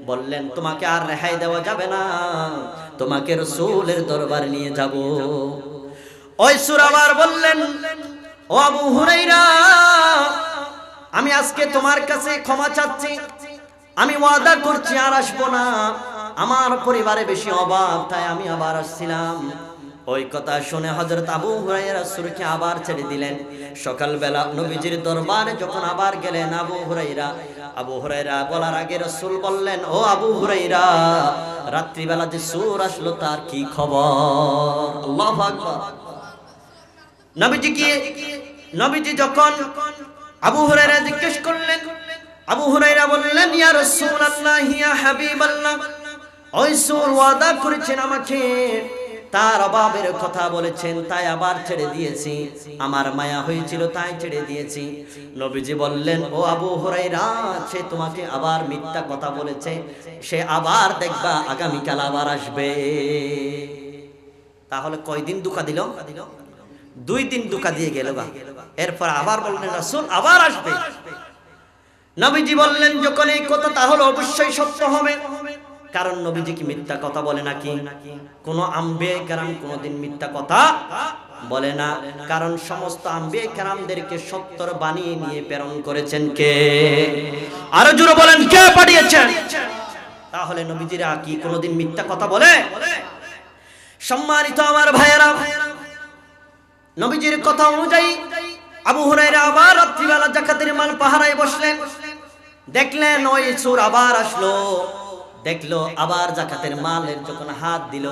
বললেন, তোমাকে আর রেহাই দেওয়া যাবে না, তোমাকে রাসূলের দরবারে নিয়ে যাব। ওই চোর আবার বললেন, ও আবু হুরায়রা, আমি আজকে তোমার কাছে ক্ষমা চাচ্ছি, আমি ওয়াদা করছি আর আসবো না, আমার পরিবারে বেশি অভাব, তাই আমি আবার আসছিলাম। ওই কথা শুনে হযরত আবু হুরায়রা রাসূলকে আবার ছেড়ে দিলেন। সকালবেলা নবীজির দরবারে যখন আবার গেলেন আবু হুরায়রা বলার আগে রাসূল বললেন, ও আবু হুরায়রা, রাত্রিবেলা যে চোর আসলো তার কি খবর? আল্লাহু আকবার। নবীজি যখন আবু হুরায়রা জিজ্ঞেস করলেন, আবু হুরায়রা বললেন, ইয়া রাসূলুল্লাহ, ইয়া হাবিবাল্লাহ, ওই চোর ওয়াদা করেছেন আমাকে, তার অভাবের কথা বলেছেন, তাই আবার ছেড়ে দিয়েছি, আমার মায়া হয়েছিল তাই ছেড়ে দিয়েছি। নবীজি বললেন, ও আবু হুরায়রা, সে তোমাকে আবার মিথ্যা কথা বলেছে, সে আবার দেখবা আগামীকাল আবার আসবে। তাহলে কয়দিন ধোঁকা দিল? 2 দিন ধোঁকা দিয়ে গেল। এরপর আবার বললেন, রাসূল আবার আসবে। নবীজি বললেন, যখন এই কথা, তাহলে অবশ্যই সত্য হবে, কারণ নবীজি কি মিথ্যা কথা বলে নাকি? কোন আম্বিয়া কেরাম কোনদিন মিথ্যা কথা বলে না, কারণ সমস্ত আম্বিয়া কেরামদেরকে সত্যর বানিয়ে নিয়ে প্রেরণ করেছেন কে? আরো জোরে বলেন, কে পাঠিয়েছেন? তাহলে নবীজিরা কি কোনদিন মিথ্যা কথা বলে? সম্মানিত আমার ভাইয়েরা, নবীজির কথা অনুযায়ী আবু হুরায়রা আবার রাত্রিবেলা যাকাতের মাল পাহারায় বসলেন। দেখলেন ওই চোর আবার আসলো, দেখলো আবার যাকাতের মালের যখন হাত দিল,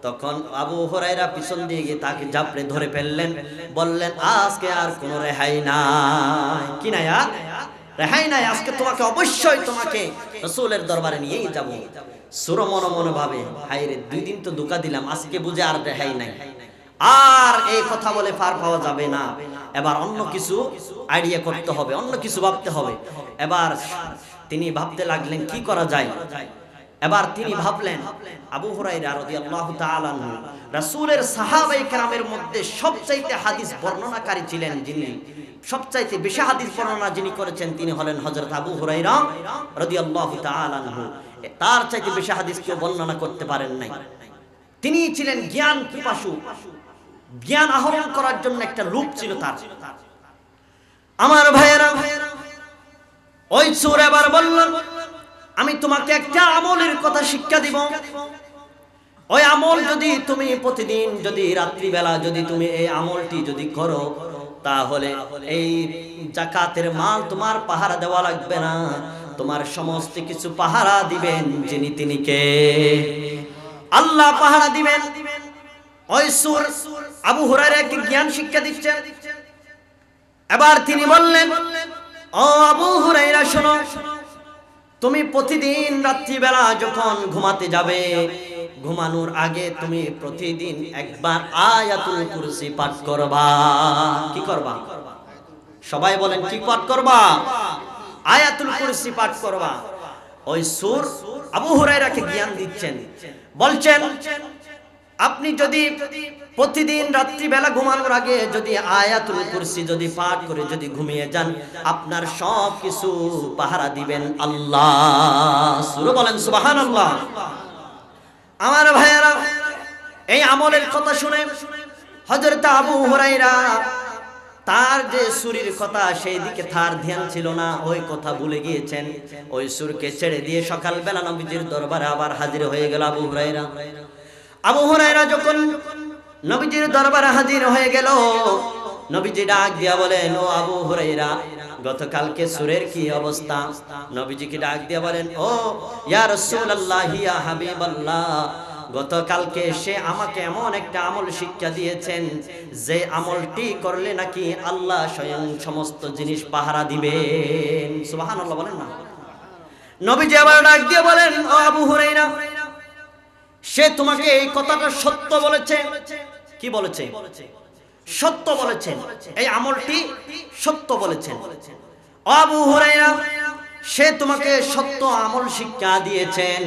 তখন আবু হুরায়রা পিছন দিয়ে গিয়ে তাকে ঝাপড়ে ধরে ফেললেন, বললেন, আজকে আর কোনো রেহাই নাই। কি নাই? আর রেহাই নাই, আজকে তোমাকে অবশ্যই তোমাকে রাসূলের দরবারে নিয়েই যাব। চোর মনে মনে ভাবে, হায়রে 2 দিন তো ধোঁকা দিলাম, আজকে বুঝে আর রেহাই নাই, আর এই কথা বলে পার পাওয়া যাবে না, এবার অন্য কিছু আইডিয়া করতে হবে, অন্য কিছু ভাবতে হবে। এবার তিনি ভাবতে লাগলেন কি করা যায়। এবার তিনি ভাবলেন, আবু হুরায়রা রাদিয়াল্লাহু তাআলা আনহু রাসূলের সাহাবায়ে কেরামের মধ্যে সবচাইতে হাদিস বর্ণনাকারী ছিলেন, যিনি সবচাইতে বেশি হাদিস বর্ণনা যিনি করেছেন তিনি হলেন হযরত আবু হুরায়রা রাদিয়াল্লাহু তাআলা আনহু। তার চাইতে বেশি হাদিস কেউ বর্ণনা করতে পারেন নাই। তিনি ছিলেন জ্ঞান পিপাসু, জ্ঞান আহরণ করার জন্য একটা লোভ ছিল তার। আমার ভাইয়েরা, ওই চোর এবার বলল, আমি তোমাকে একটা আমলের কথা শিক্ষা দিব, ওই আমল যদি তুমি প্রতিদিন, যদি রাত্রিবেলা যদি তুমি এই আমলটি যদি করো, তাহলে এই যাকাতের মাল তোমার পাহারা দেওয়া লাগবে না, তোমার সমস্ত কিছু পাহারা দিবেন যিনি, তিনি কে? আল্লাহ পাহারা দিবেন। ওই চোর আবু হুরায়রাকে জ্ঞান শিক্ষা দিচ্ছেন। এবার তিনি বললেন, ও আবু হুরায়রা, শোনো, তুমি প্রতিদিন রাত্রিবেলা যখন ঘুমাতে যাবে, ঘুমানোর আগে তুমি প্রতিদিন একবার আয়াতুল কুরসি পাঠ করবা। কি করবা? সবাই বলেন কি পাঠ করবা? আয়াতুল কুরসি পাঠ করবা। ওই সূর আবু হুরায়রাকে জ্ঞান দিচ্ছেন, বলছেন আপনি যদি প্রতিদিন রাত্রি বেলা ঘুমানোর আগে যদি আয়াতুল কুরসি যদি পাঠ করে যদি ঘুমিয়ে যান, আপনার সব কিছু পাহারা দিবেন আল্লাহ। সূরা বলেন সুবহানাল্লাহ। আমার ভাইয়েরা, এই আমলের কথা শুনে হযরত আবু হুরায়রা তার যে সুরের কথা সেই দিকে তার ধ্যান ছিল না, ওই কথা ভুলে গিয়েছেন। ওই সুরকে ছেড়ে দিয়ে সকালবেলা নবীজির দরবারে আবার হাজির হয়ে গেল আবু হুরায়রা। আবু হুরায়রা যখন নবীজির দরবারে হাজির হয়ে গেল, নবীজি ডাক দিয়া বলেন, ও আবু হুরায়রা, গতকালকে সুরের কি অবস্থা? নবীজিকে ডাক দিয়া বলেন, ও ইয়া রাসূলুল্লাহ, ইয়া হাবিবাল্লাহ, গতকালকে সে আমাকে এমন একটা আমল শিক্ষা দিয়েছেন যে আমলটি করলে নাকি আল্লাহ স্বয়ং সমস্ত জিনিস পাহারা দিবেন। সুবহানাল্লাহ বলেন না। নবীজি আবার ডাক দিয়ে বলেন, ও আবু হুরায়রা, সে তোমাকে এই কথাটা সত্য বলেছে। কি বলেছে? সত্য বলেছেন, এই আমলটি সত্য বলেছেন। ও আবু হুরায়রা, সে তোমাকে সত্য আমল শিক্ষা দিয়েছেন,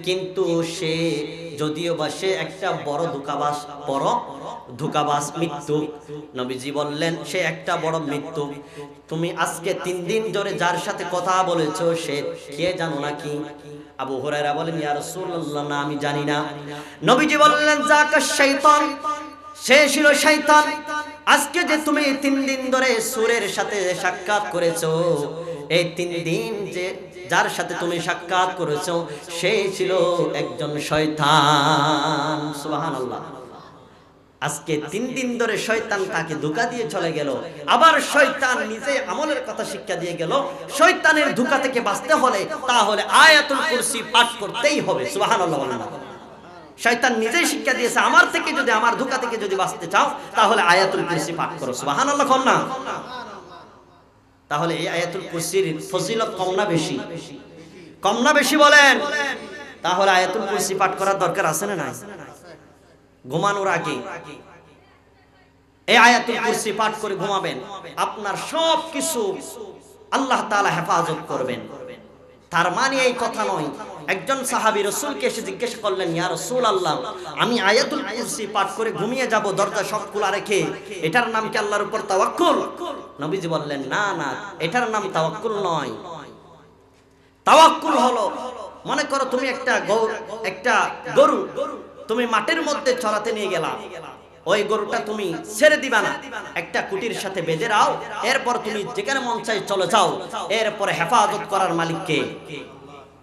কিন্তু সে যদিও বা সে একটা বড় ধোঁকাবাজ মৃত্যু। নবীজি বললেন, সে একটা বড় মৃত্যু। তুমি আজকে 3 দিন ধরে যার সাথে কথা বলেছো সে কে জানো নাকি? আবু হুরায়রা বলেন, ইয়া রাসূলুল্লাহ, না আমি জানি না। নবীজি বললেন, যাকা শাইতান, সে ছিল শয়তান। আজকে যে তুমি 3 দিন ধরে সূরের সাথে সাক্ষাৎ করেছো, এই 3 দিন যে যার সাথে তুমি সাক্ষাৎ করেছো সেই ছিল একজন শয়তান। সুবহানাল্লাহ। আজকে 3 দিন ধরে শয়তান তাকে ধোঁকা দিয়ে চলে গেল, আবার শয়তান নিজে আমলের কথা শিক্ষা দিয়ে গেল। শয়তানের ধোঁকা থেকে বাঁচতে হলে তাহলে আয়াতুল কুরসি পাঠ করতেই হবে। সুবহানাল্লাহ বলেন না। শয়তান নিজেই শিক্ষা দিয়েছে, আমার থেকে যদি, আমার ধোঁকা থেকে যদি বাঁচতে চাও তাহলে আয়াতুল কুরসি পাঠ করো। সুবহানাল্লাহ কোন না? তাহলে এই আয়াতুল কুরসির ফজিলত কম না বেশি? কম না বেশি বলেন? তাহলে আয়াতুল কুরসি পাঠ করার দরকার আছে না নাই? ঘুমানোর আগে এই আয়াতুল কুরসি পাঠ করে ঘুমাবেন, আপনার সব কিছু আল্লাহ তাআলা হেফাজত করবেন। তার মানে এই কথা নয়, একজন সাহাবী রাসূলকে এসে জিজ্ঞেস করলেন, ইয়া রাসূলুল্লাহ, আমি আয়াতুল কুরসি পাঠ করে ঘুমিয়ে যাব দরজা সব খোলা রেখে, এটার নাম কি আল্লাহর উপর তাওয়াক্কুল? নবীজি বললেন, না না, এটার নাম তাওয়াক্কুল নয়। তাওয়াক্কুল হলো, মনে করো তুমি একটা গরু তুমি মাঠের মধ্যে চরাতে নিয়ে গেলা, ওই গরুটা তুমি ছেড়ে দিবা না, একটা কুটির সাথে বেঁধে রাও, এরপর তুমি যেখানে মন চাই চলে যাও, এরপরে হেফাজত করার মালিক কে?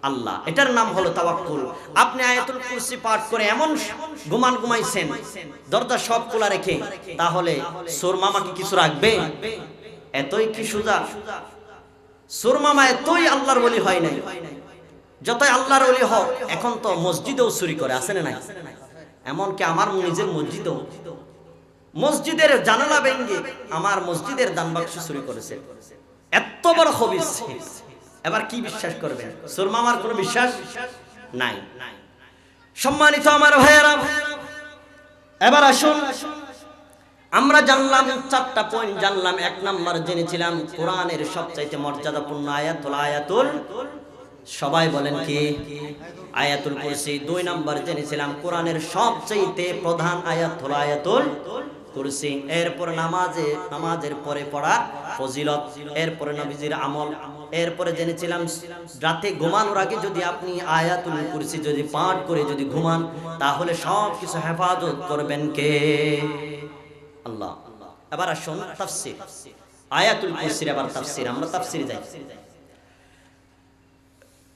আল্লাহ। এটার নাম হলো তাওয়াক্কুল। আপনি আয়াতুল কুরসি পাঠ করে এমন ঘুমাইছেন দরজা সব খোলা রেখে, তাহলে সুর মামা কি কিছু রাখবে? এতই কি সুজা? সুর মামা এতই আল্লাহর ওলি হয় নাই। যতই আল্লাহর ওলি হোক, এখন তো মসজিদেও চুরি করে, আছে না নাই? এমনকি আমার নিজের মসজিদের জানালা ভেঙে আমার মসজিদের দান বাক্স চুরি করেছে। এত বড় খবিস, এবার কি বিশ্বাস করবেন? সুর মামার কোনো বিশ্বাস নাই। সম্মানিত আমার ভাইয়েরা, এবার আসুন আমরা জানলাম 4টা পয়েন্ট জানলাম। 1 নাম্বার জেনেছিলাম কোরআনের সবচাইতে মর্যাদাপূর্ণ আয়াত হলো আয়াতুল, সবাই বলেন কি? আয়াতুল কুরসি। 2 নাম্বার জেনেছিলাম কোরআনের সবচাইতে প্রধান আয়াত হলো আয়াতুল কুরসি। এরপর নামাজের পরে পড়া ফজিলত, এরপরে নবীজির আমল, এরপরে জেনেছিলাম রাতে ঘুমানোর আগে যদি আপনি আয়াতুল কুরসি যদি পাঠ করে যদি ঘুমান, তাহলে সব কিছু হেফাজত করবেন কে? আল্লাহ। এবার আসুন তাফসীর, আয়াতুল কুরসির এবার তাফসীর। আমরা তাফসীরে যাই।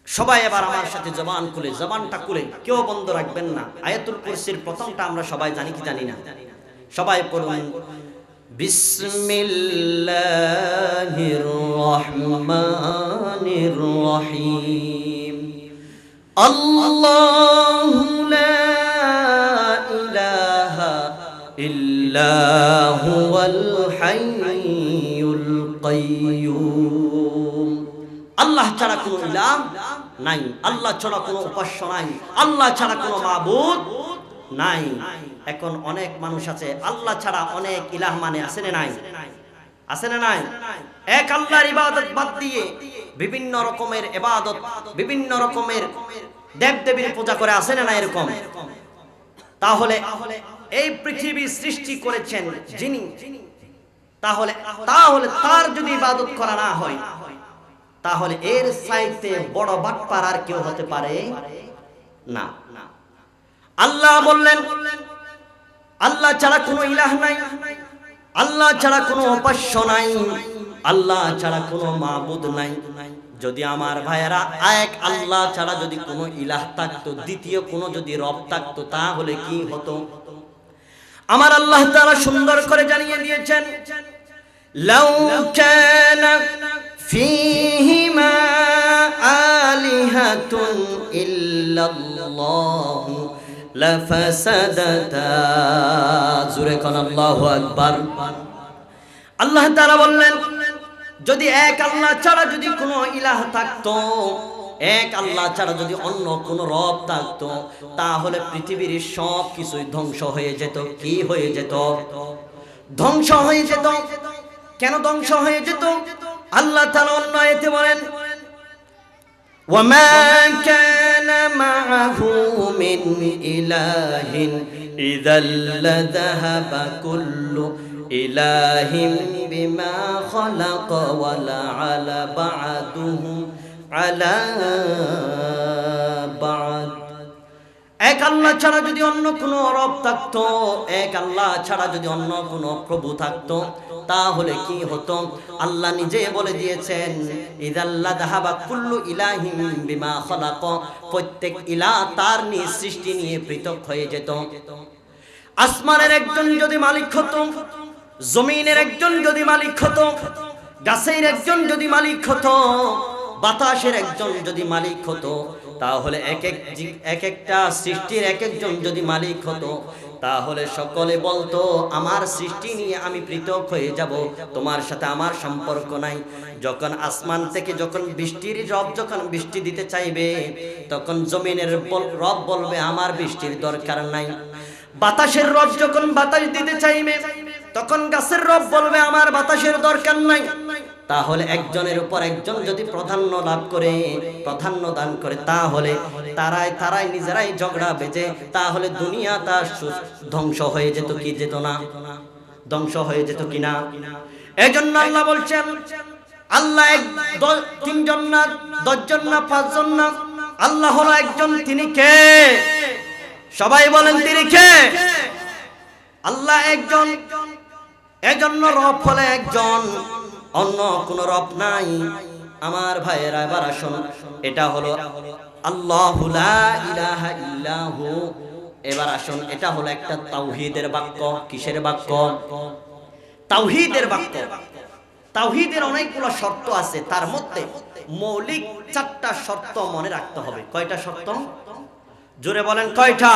সবাই এবার আমার সাথে জবানটা খুলে কেউ বন্ধ রাখবেন না। আয়াতুল কুরসির প্রথমটা আমরা সবাই জানি কি জানি না? সবাই পড়ুন, বিসমিল্লাহির রহমানির রহিম। আল্লাহু লা ইলাহা ইল্লা হুয়াল হাইয়ুল কাইয়্যুম। আল্লাহ ছাড়া কোনো ইলাহ নাই, আল্লাহ ছাড়া কোনো উপাস্য নাই, আল্লাহ ছাড়া কোনো মাবুদ নাই। এখন অনেক মানুষ আছে আল্লাহ ছাড়া অনেক ইলাহ মানে, আছে না নাই? আছে না নাই? এক আল্লাহর ইবাদত বাদ দিয়ে বিভিন্ন রকমের ইবাদত, বিভিন্ন রকমের দেবদেবীর পূজা করে, আছে না না এরকম? তাহলে এই পৃথিবী সৃষ্টি করেছেন যিনি, তাহলে তার যদি ইবাদত করা না হয়, তাহলে এর চাইতে বড় বাটপার আর কেউ হতে পারে না। আল্লাহ বললেন, আল্লাহ ছাড়া কোনো ইলাহ নাই, আল্লাহ ছাড়া কোনো উপাস্য নাই, আল্লাহ ছাড়া কোনো মাবুদ নাই। যদি আমার ভাইয়েরা এক আল্লাহ ছাড়া যদি কোনো ইলাহ থাকতো, দ্বিতীয় কোনো যদি রব থাকতো, তাহলে কি হতো? আমার আল্লাহ তাআলা সুন্দর করে জানিয়ে দিয়েছেন, লাউ কানা ফীহিমা আলিহাতুন ইল্লাল্লাহু লাফাসাদাতা। জোরে কোন আল্লাহু আকবার। আল্লাহ তাআলা বললেন, যদি এক আল্লাহ ছাড়া যদি কোনো ইলাহ থাকতো, এক আল্লাহ ছাড়া যদি অন্য কোনো রব থাকতো, তাহলে পৃথিবীর সব কিছুই ধ্বংস হয়ে যেত। কি হয়ে যেত? ধ্বংস হয়ে যেত। কেন ধ্বংস হয়ে যেত? আল্লাহ তাআলা অন্য আয়াতে বলেন, ওয়ামা কানা মাআহু মিন ইলাহিন ইযাল লাযাহাবা কুল্লু ইলাহিন বিমা খালাকা ওয়া লা'আলা বা'দুহুম আলা বা'দ। এক আল্লাহ ছাড়া যদি অন্য কোনো রব থাকতো, এক আল্লাহ ছাড়া যদি অন্য কোনো প্রভু থাকতো, তাহলে কি হতো? আল্লাহ নিজে বলে দিয়েছেন, ইযাল্লা যাহাবা কুল্লু ইলাহিন বিমা খালাকা, প্রত্যেক ইলাহ তার নিজ সৃষ্টি নিয়ে পৃথক হয়ে যেত। আসমানের একজন যদি মালিক হতো, জমিনের একজন যদি মালিক হতো, গাছের একজন যদি মালিক হতো, বাতাসের একজন যদি মালিক হতো, তাহলে এক একটা সৃষ্টির এক একজন যদি মালিক হতো, তাহলে সকলে বলতো আমার সৃষ্টি নিয়ে আমি পৃথক হয়ে যাব, তোমার সাথে আমার সম্পর্ক নাই। যখন আসমান থেকে যখন বৃষ্টির রব যখন বৃষ্টি দিতে চাইবে, তখন জমিনের রব বলবে আমার বৃষ্টির দরকার নাই। বাতাসের রব যখন বাতাস দিতে চাইবে, তখন গাছের রব বলবে আমার বাতাসের দরকার নাই। তাহলে একজনের উপর একজন যদি প্রাধান্য লাভ করে, প্রাধান্য দান করে, তাহলে তারাই নিজেরাই ঝগড়া বেজে, তাহলে দুনিয়া তার ধ্বংস হয়ে যেত। কি যেত না? ধ্বংস হয়ে যেত কিনা? এজন্য আল্লাহ বলছেন, আল্লাহ তিনজন না, 10 জন না, 5 জন না, আল্লাহ হলো একজন। তিনি কে? সবাই বলেন তিনি কে? আল্লাহ একজন। এজন্য রব হলো একজন, অন্য কোন রব নাই। আমার ভাইয়েরা এবার আসুন, এটা হলো আল্লাহু লা ইলাহা ইল্লাহু। এবার আসুন, এটা হলো একটা তাওহীদের বাক্য। কিসের বাক্য? তাওহীদের বাক্য। তাওহীদের অনেকগুলো শর্ত আছে, তার মধ্যে মৌলিক 4টা শর্ত মনে রাখতে হবে। কয়টা শর্ত? জোরে বলেন কয়টা?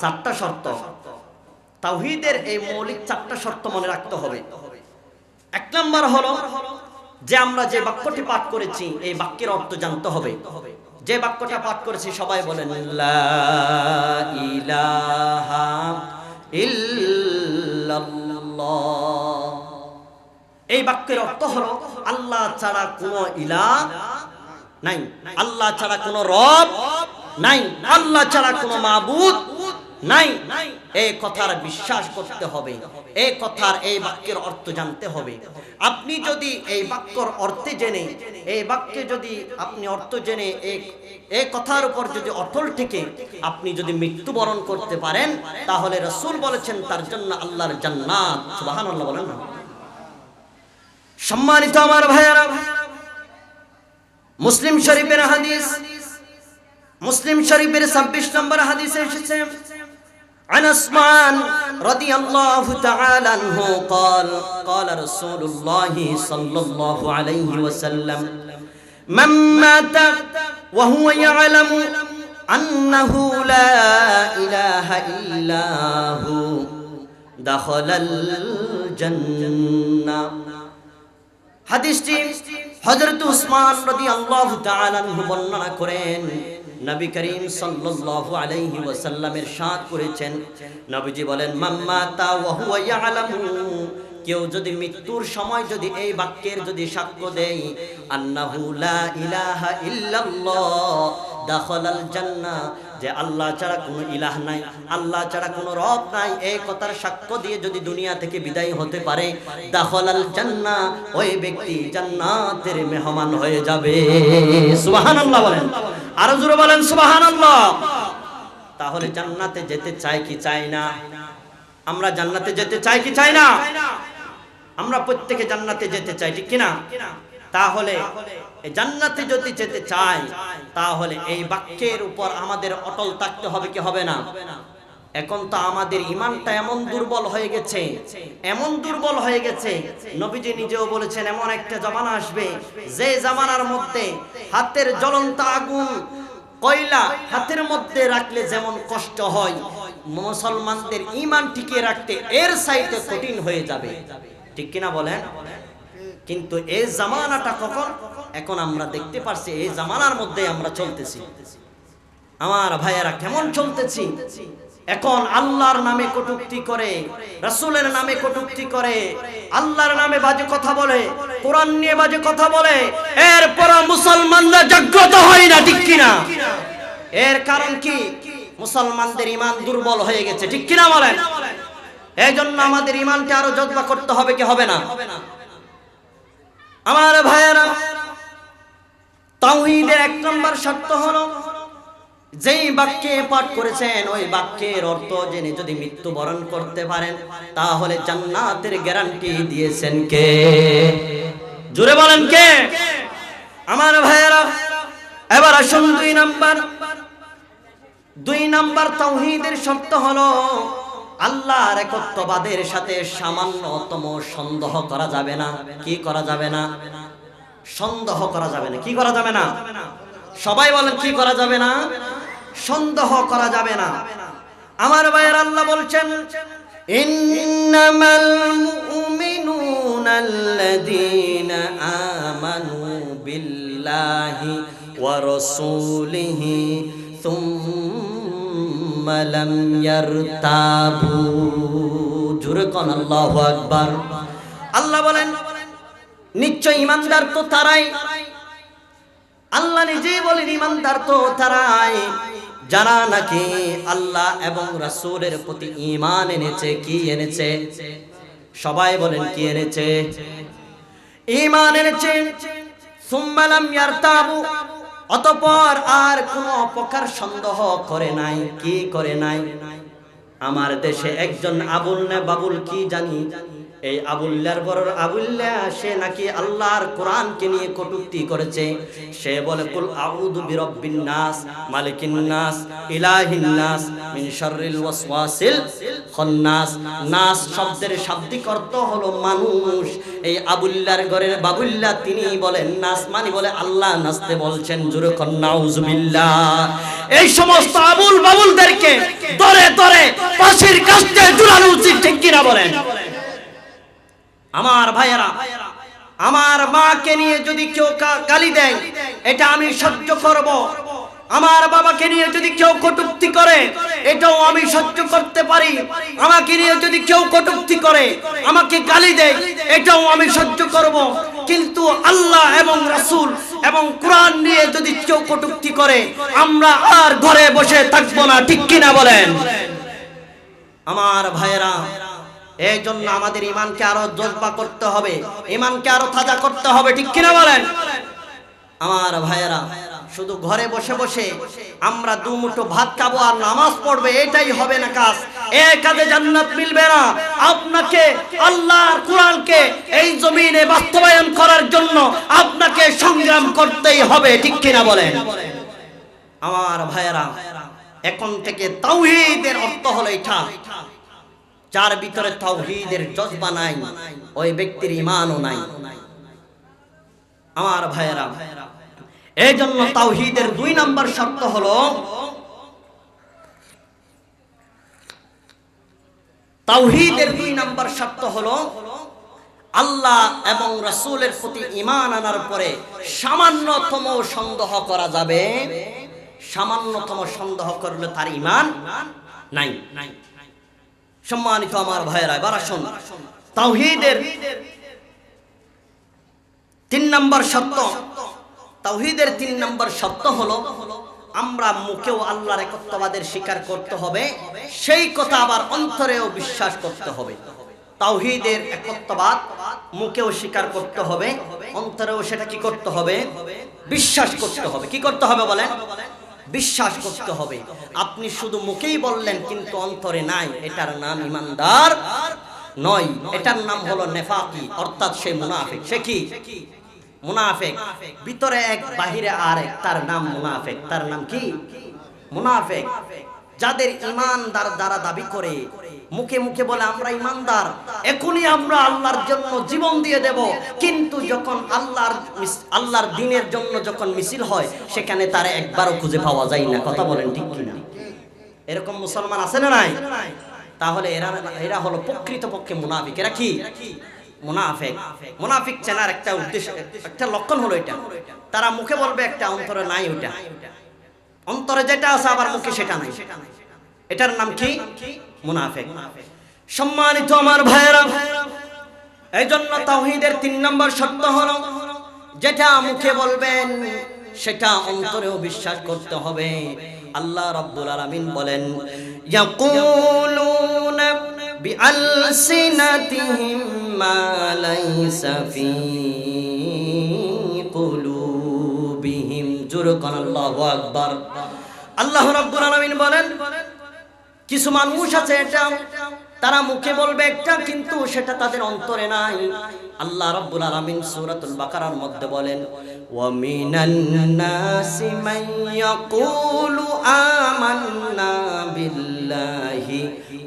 4টা শর্ত। তাওহীদের এই মৌলিক 4টা শর্ত মনে রাখতে হবে। 1 নম্বর হলো যে আমরা যে বাক্যটি পাঠ করেছি, এই বাক্যের অর্থ জানতে হবে। যে বাক্যটা পাঠ করেছি সবাই বলেন লা ইলাহা ইল্লাল্লাহ। এই বাক্যের অর্থ হলো আল্লাহ ছাড়া কোনো ইলাহ নাই, আল্লাহ ছাড়া কোনো রব নাই, আল্লাহ ছাড়া কোনো মাবুদ নাই। এই কথার বিশ্বাস করতে হবে, এই কথার এই বাক্যের অর্থ জানতে হবে। আপনি যদি এই বাক্যর অর্থে জেনে, এই বাক্যে যদি আপনি অর্থ জেনে এই কথার উপর যদি অটল থেকে আপনি যদি মৃত্যুবরণ করতে পারেন, তাহলে রাসূল বলেছেন তার জন্য আল্লাহর জান্নাত। সুবহানাল্লাহ বলেন না? সম্মানিত আমার ভাইয়েরা, মুসলিম শরীফের হাদিস, মুসলিম শরীফের 26 নম্বর হাদিসে এসেছে, عن عثمان رضي الله تعالى عنه قال قال رسول الله صلى الله عليه وسلم من مات وهو يعلم أنه لا إله إلا هو دخل الجنة। হাদিসটি হযরত উসমান রাদিয়াল্লাহু তাআলা আনহু বর্ণনা করেন। নবী করিম সাল্লাল্লাহু আলাইহি ওয়াসাল্লাম ইরশাদ করেছেন, নবীজি বলেন মাম্মাতা ওয়া হুয়া ইয়ালামু, কেউ যদি মৃত্যুর সময় যদি এই বাক্যের যদি সাক্ষ্য দেয়, আন্নাহু লা ইলাহা ইল্লাল্লাহ দাখালাল জান্নাহ, যে আল্লাহ ছাড়া কোনো ইলাহ নাই, আল্লাহ ছাড়া কোনো রব নাই, এই কথার সাক্ষ্য দিয়ে যদি দুনিয়া থেকে বিদায় হতে পারে, দাখালাল জান্নাহ, ওই ব্যক্তি জান্নাতের মেহমান হয়ে যাবে। সুবহানাল্লাহ বলেন, আরো জোরে বলেন সুবহানাল্লাহ। তাহলে জান্নাতে যেতে চাই কি চাই না? আমরা জান্নাতে যেতে চাই কি চাই না? আমরা প্রত্যেকে জান্নাতে যেতে চাই, ঠিক কিনা? তাহলে এই জান্নাতে যদি যেতে চাই, তাহলে এই বাক্যের উপর আমাদের অটল থাকতে হবে কি হবে না? এখন তো আমাদের ঈমানটা এমন দুর্বল হয়ে গেছে, এমন দুর্বল হয়ে গেছে, নবীজি নিজেও বলেছেন এমন একটা জামানা আসবে যে জামানার মধ্যে হাতের জ্বলন্ত আগুন কয়লা হাতের মধ্যে রাখলে যেমন কষ্ট হয়, মুসলমানদের ঈমান টিকিয়ে রাখতে এর চাইতে কঠিন হয়ে যাবে, ঠিক কিনা বলেন? কিন্তু এই জামানাটা কখন? এখন আমরা দেখতে পারছি এই জামানার মধ্যে আমরা চলতেছি। আমার ভাইয়েরা কেমন চলতেছি? এখন আল্লাহর নামে কটূক্তি করে, রাসূলের নামে কটূক্তি করে, আল্লাহর নামে বাজে কথা বলে, কোরআন নিয়ে বাজে কথা বলে, এরপর মুসলমানরা জাগ্রত হয় না, ঠিক কিনা? এর কারণ কি? মুসলমানদের ঈমান দুর্বল হয়ে গেছে, ঠিক কিনা বলেন? এই জন্য আমাদের ঈমানকে আরো জজবা করতে হবে কি হবে না? আমার ভাইয়েরা, তাওহীদের 1 নম্বর শর্ত হলো যেই বাক্যে পাঠ করেছেন ওই বাক্যের অর্থ জেনে যদি মৃত্যুবরণ করতে পারেন, তাহলে জান্নাতের গ্যারান্টি দিয়েছেন কে? জোরে বলেন কে? আমার ভাইয়েরা, এবার আসুন 2 নম্বর তাওহীদের শর্ত হলো আল্লাহর একত্ববাদের সাথে সামান্যতম সন্দেহ করা যাবে না। কি করা যাবে না? সন্দেহ করা যাবে না। কি করা যাবে না? সবাই বলেন কি করা যাবে না? সন্দেহ করা যাবে না। আমার ভাইয়ের আল্লাহ বলছেন, ইন্নামাল মুমিনুনা আল্লাযীনা আমানু বিল্লাহি ওয়া রাসূলিহি সুম্মা লাম ইয়ারতাবু। জোরে কোন আল্লাহু আকবার। আল্লাহ বলেন নিশ্চয় ঈমানদার তো তারাই, আল্লাহ নিজেই বলেন ঈমানদার তো তারাই যারা নাকি আল্লাহ এবং রাসূলের প্রতি ঈমান এনেছে। কি এনেছে? সবাই বলেন কি এনেছে? ঈমান এনেছে। সুম্মা লাম ইয়ারতাবু, অতঃপর আর কোনো প্রকার সন্দেহ করে নাই। কি করে নাই? আমার দেশে একজন বাবুল কি জানি, এই আবুল্লার বড় আবুল্লা, সে নাকি আল্লাহর কোরআনকে নিয়ে কটূক্তি করেছে। সে বলে কুল আউযু বিরাব্বিন নাস মালিকিন নাস ইলাহিন নাস মিন শাররিল ওয়াসওয়াসিল খান্নাস। নাস শব্দের শাব্দিক অর্থ হলো মানুষ। এই আবুল্লার ঘরের বাবুল্লা তিনি বলেন নাস মানে বলে আল্লাহ নাচতে বলছেন। জোরে কোন নাউজুবিল্লাহ। এই সমস্ত বাবুলদেরকে ধরে ধরে ফাঁসির কাস্টে ঝুলানো উচিত, ঠিক কিনা বলেন? আমার ভাইয়েরা, আমার মাকে নিয়ে যদি কেউ গালি দেয় এটা আমি সহ্য করব। আমার বাবাকে নিয়ে যদি কেউ কটূক্তি করে এটাও আমি সহ্য করতে পারি। আমাকে নিয়ে যদি কেউ কটূক্তি করে, আমাকে গালি দেয়, এটাও আমি সহ্য করব। কিন্তু আল্লাহ এবং রাসূল এবং কোরআন নিয়ে যদি কেউ কটূক্তি করে, আমরা আর ঘরে বসে থাকবো না, ঠিক কিনা বলেন? আমার ভাইয়েরা, এই জন্য আমাদের ঈমানকে আরো জজবা করতে হবে, ঈমানকে আরো তাজা করতে হবে, ঠিক কিনা বলেন? আমার ভাইয়েরা, শুধু ঘরে বসে বসে আমরা দুমুঠো ভাত খাবো আর নামাজ পড়বে, এটাই হবে না কাজ। এই কাজে জান্নাত মিলবে না। আপনাকে আল্লাহর কোরআনকে এই জমিনে বাস্তবায়ন করার জন্য আপনাকে সংগ্রাম করতেই হবে, ঠিক কিনা বলেন? আমার ভাইয়েরা, এখন থেকে তাওহীদের অর্থ হলো এটা, যার ভিতরে তাওহীদের জজবা নাই ওই ব্যক্তির ঈমানও নাই। আমার ভাইয়েরা, এই জন্য তাওহীদের 2 নম্বর শর্ত হলো আল্লাহ এবং রাসূলের প্রতি ঈমান আনার পরে সামান্যতম সন্দেহ করা যাবে। সামান্যতম সন্দেহ করলে তার ঈমান নাই। সম্মানিত আমার ভাইয়েরা, এবার আসুন তাওহীদের 3 নম্বর শর্ত, তাওহীদের 3 নম্বর শর্ত হলো আমরা মুখেও আল্লাহর একত্ববাদের স্বীকার করতে হবে, সেই কথা আবার অন্তরেও বিশ্বাস করতে হবে। তাওহীদের একত্ববাদ মুখেও স্বীকার করতে হবে, অন্তরেও সেটা কি করতে হবে? বিশ্বাস করতে হবে। কি করতে হবে বলেন? বিশ্বাস করতে হবে। আপনি শুধু মুখেই বললেন কিন্তু অন্তরে নাই, এটার নাম ঈমানদার নয়, এটার নাম হলো নেফাকি, অর্থাৎ সে মুনাফিক। সে কি? মুনাফিক। ভিতরে এক বাহিরে আরেক, তার নাম মুনাফিক। তার নাম কি? মুনাফিক। যাদের ঈমানদার দ্বারা দাবি করে, মুখে মুখে বলে আমরা ঈমানদার, এখনই আমরা আল্লাহর জন্য জীবন দিয়ে দেব, কিন্তু যখন আল্লাহর দ্বীনের জন্য যখন মিছিল হয় সেখানে তারা একবারও খুঁজে পাওয়া যায় না। কথা বলেন ঠিক কিনা? এরকম মুসলমান আছে না নাই? তাহলে এরা হলো প্রকৃতপক্ষে মুনাফিক। এরা কি? মুনাফিক। মুনাফিক চেনার একটা উদ্দেশ্য, একটা লক্ষণ হলো এটা, তারা মুখে বলবে একটা, অন্তরে নাই ওটা। অন্তরে যেটা আছে আবার মুখে সেটা নাই, এটার নাম কি? মুনাফিক। সম্মানিত আমার ভাইয়েরা, এই জন্য তাওহীদের 3 নম্বর শর্ত হলো যেটা মুখে বলবেন সেটা অন্তরেও বিশ্বাস করতে হবে। আল্লাহ রাব্বুল আলামিন বলেন, ইয়াকুলুনা বিআলসিনাতিহিম মা লাইসা ফি কুলুবিহিম। জোরে কোন আল্লাহু আকবার। আল্লাহ রাব্বুল আলামিন বলেন, কিছু মানুষ আছে এটা তারা মুখে বলবে একটা কিন্তু সেটা তাদের অন্তরে নাই। আল্লাহ রাব্বুল আলামিন সূরাতুল বাকারার মধ্যে বলেন, ওয়া মিনান নাসি মান ইয়াকুলু আমান্না বিল্লাহি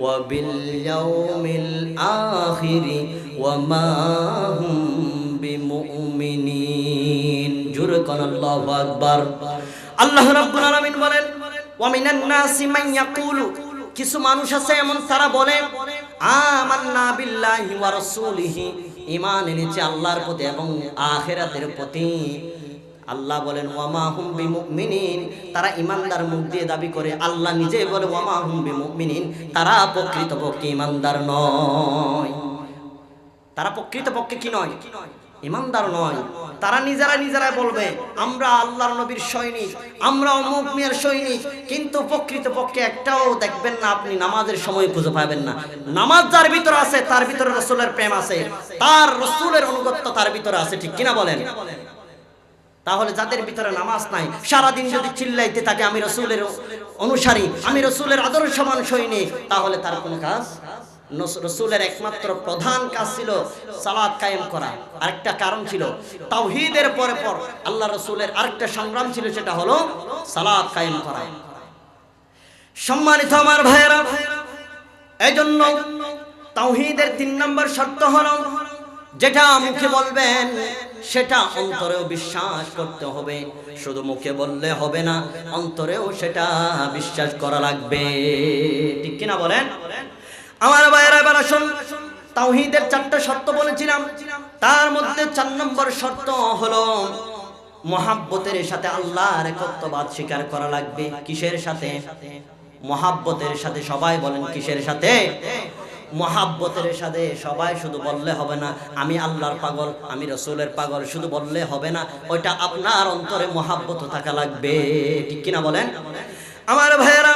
ওয়া বিল ইয়াউমিল আখির ওয়া মা হুম বিমুমিনিন। জোরে কোন আল্লাহু আকবার। আল্লাহ রাব্বুল আলামিন বলেন, ওয়া মিনান নাসি মান ইয়াকুলু, কিছু মানুষ আছে এমন তারা বলে আমান্না বিল্লাহি ওয়া রাসূলিহি, ঈমান এনেছে আল্লাহর প্রতি এবং আখিরাতের প্রতি। আল্লাহ বলেন ওয়া মা হুম বিমুমিনিন, তারা ঈমানদার মুখ দিয়ে দাবি করে, আল্লাহ নিজেই বলে ওয়া মা হুম বিমুমিনিন, তারা প্রকৃতপক্ষে ঈমানদার নয়। তারা প্রকৃতপক্ষে কি নয়? ঈমানদার নয়। তারা নিজেরাই বলবে আমরা আল্লাহর নবীর সৈনিক, আমরা অমুক মিয়ার সৈনিক, কিন্তু প্রকৃতপক্ষে একটাও দেখবেন না আপনি নামাজের সময় খুঁজে পাবেন না। নামাজ যার ভিতরে আছে তার ভিতরে রাসূলের প্রেম আছে, তার রাসূলের অনুগত্য তার ভিতরে আছে, ঠিক কিনা বলেন? তাহলে যাদের ভিতরে নামাজ নাই, সারাদিন যদি চিল্লাইতে থাকে আমি রাসূলের অনুসারী, আমি রাসূলের আদর্শমান সৈনিক, তাহলে তার কোনো কাজ। রাসূলের একমাত্র প্রধান কাজ ছিল সালাত কায়েম করা। আরেকটা কারণ ছিল তাওহীদের পরে আল্লাহ রাসূলের আরেকটা সংগ্রাম ছিল, সেটা হলো সালাত কায়েম করা। সম্মানিত আমার ভাইয়েরা, এইজন্য তাওহীদের 3 নম্বর শর্ত হলো যেটা মুখে বলবেন সেটা অন্তরেও বিশ্বাস করতে হবে। শুধু মুখে বললে হবে না, অন্তরেও সেটা বিশ্বাস করা লাগবে, ঠিক কিনা বলেন? আমার ভাইয়েরা, এবার আসুন, তাওহীদের 4টা শর্ত বলেছিলাম, তার মধ্যে 4 নম্বর শর্ত হলো মুহাব্বতের সাথে আল্লাহর একত্ববাদ স্বীকার করা লাগবে। কিসের সাথে? মুহাব্বতের সাথে। সবাই বলেন কিসের সাথে? মুহাব্বতের সাথে। সবাই শুধু বললে হবে না আমি আল্লাহর পাগল, আমি রাসূলের পাগল, শুধু বললে হবে না, ওইটা আপনার অন্তরে মুহাব্বত থাকা লাগবে, ঠিক কিনা বলেন? আমার ভাইয়েরা,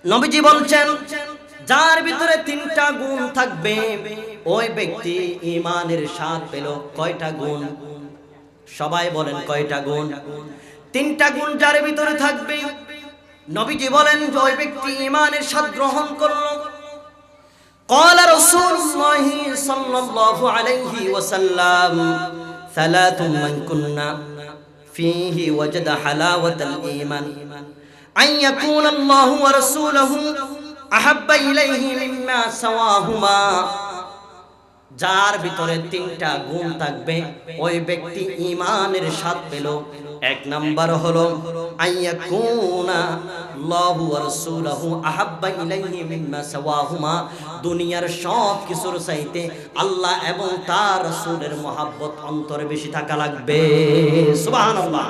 নবীজি বলছেন যার ভিতরে 3টা গুণ থাকবে ওই ব্যক্তি ঈমানের স্বাদ পেল। কয়টা গুণ? সবাই বলেন কয়টা গুণ? 3টা গুণ যার ভিতরে থাকবে, নবীজি বলেন যে ওই ব্যক্তি ঈমানের স্বাদ গ্রহণ করলো। قال رسول الله صلى الله عليه وسلم ثلاث من كنا فيه وجد حلاوة الإيمان أن يكون الله ورسوله أحب إليه مما سواهما। যার ভিতরে 3টা গুণ থাকবে ওই ব্যক্তি ঈমানের স্বাদ পেল। 1 নাম্বার হলো আইয়াকুনা আল্লাহু ওয়া রাসূলুহু আহাব্বা ইলাইহি মিম্মা সাওয়াহুমা, দুনিয়ার সব কিছুর চাইতে আল্লাহ এবং তার রাসূলের মহব্বত অন্তরে বেশি থাকা লাগবে। সুবহানাল্লাহ।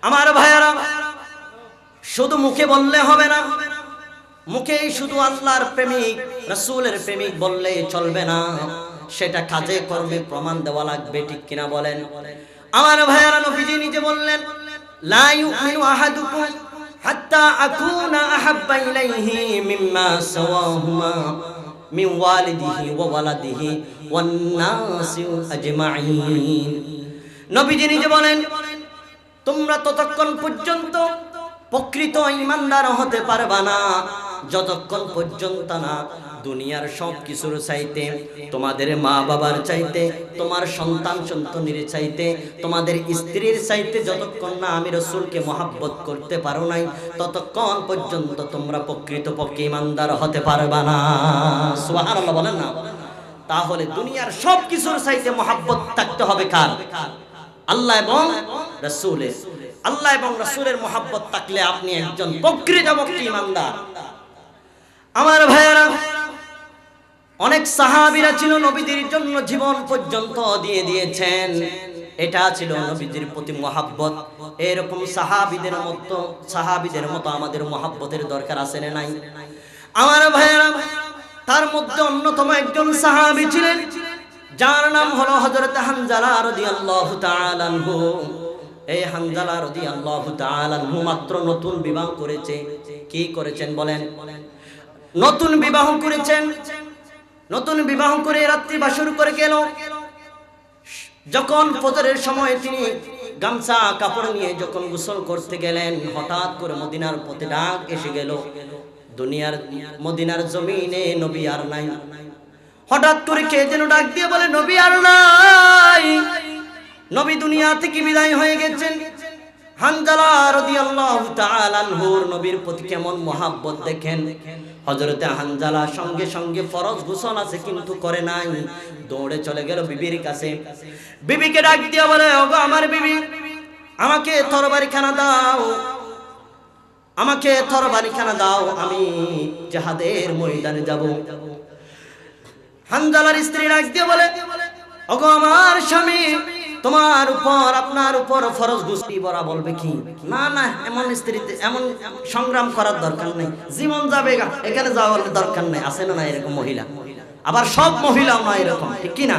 আমার ভাইয়েরা, শুধু মুখে বললে হবে না, মুখে শুধু আল্লাহর প্রেমিক রাসূলের প্রেমিক বললে চলবে না, সেটা কাজে কর্মে প্রমাণ দেওয়া লাগবে, ঠিক কিনা বলেন? আমার ভাইয়েরা, নবীজি নিজে বললেন, লা ইউমিনু আহাদুকুম হাত্তা আকুনা আহাব্বা ইলাইহি মিম্মা সাওয়াহুমা মিন ওয়ালিদিহি ওয়া ওয়ালাদিহি ওয়ান নাসি আজমাইন। নবীজি নিজে বলেন, তোমরা ততক্ষণ পর্যন্ত প্রকৃত ঈমানদার হতে পারবা না যতক্ষণ পর্যন্ত না দুনিয়ার সব কিছুর চাইতে, তোমাদের মা বাবার চাইতে, তোমার সন্তান সন্ততির চাইতে, তোমাদের স্ত্রীর চাইতে যতক্ষণ না আমি রাসূলকে মহব্বত করতে পারো নাই, ততক্ষণ পর্যন্ত তোমরা প্রকৃতপক্ষে ঈমানদার হতে পারবা না। সুবহানাল্লাহ বলেন না? তাহলে দুনিয়ার সব কিছুর চাইতে মহব্বত থাকতে হবে কার? আল্লাহ এবং রাসূলের। আল্লাহ এবং রাসূলের মহব্বত থাকলে আপনি একজন প্রকৃতপক্ষে ঈমানদার। আমার ভাইয়েরা, অনেক সাহাবীরা ছিল নবীদের জন্য জীবন পর্যন্ত দিয়ে দিয়েছেন, এটা ছিল নবীজির প্রতি মহব্বত। এরকম সাহাবীদের মতো আমাদের মহব্বতের দরকার আছে না নাই? আমার ভাইয়েরা, তার মধ্যে অন্যতম একজন সাহাবী ছিলেন যার নাম হলো হযরত হানজালা রাদিয়াল্লাহু তাআলা আনহু। এই হানজালা রাদিয়াল্লাহু তাআলা আনহু মাত্র নতুন বিবাহ করেছে। কি করেছেন বলেন? নতুন বিবাহ করেছেন। নতুন বিবাহ করে রাত্রি বাসর করে গেল। যখন ফজরের সময় তিনি গামছা কাপড় নিয়ে যখন গোসল করতে গেলেন, হঠাৎ করে মদিনার পথে ডাক এসে গেল, মদিনার জমিনে নবী আর নাই। হঠাৎ করে কে যেন ডাক দিয়ে বলে, নবী আর নাই, নবী দুনিয়া থেকে বিদায় হয়ে গেছেন। হানজালা রাদিয়াল্লাহু তাআলা আনহুর নবীর প্রতি কেমন মহব্বত দেখেন। হযরতে হানজালা সঙ্গে সঙ্গে ফরজ গোসল আছে কিন্তু করে নাই, দৌড়ে চলে গেল বিবির কাছে। বিবিকে ডাক দিয়ে বলে, ওগো আমার বিবি, আমাকে তরবারিখানা দাও, আমাকে তরবারিখানা দাও, আমি জিহাদের ময়দানে যাব। হানজালার স্ত্রী ডাক দিয়ে বলে, ওগো আমার স্বামী, তোমার উপর আপনার উপর ফরজ গোসল বলা বলবে কি? না না, এমন স্ত্রীতে এমন সংগ্রাম করার দরকার নেই, জীবন যাবে এখানে যাওয়ার দরকার নেই। আছে না এরকম মহিলা? আবার সব মহিলাও না এরকম, ঠিক কি না?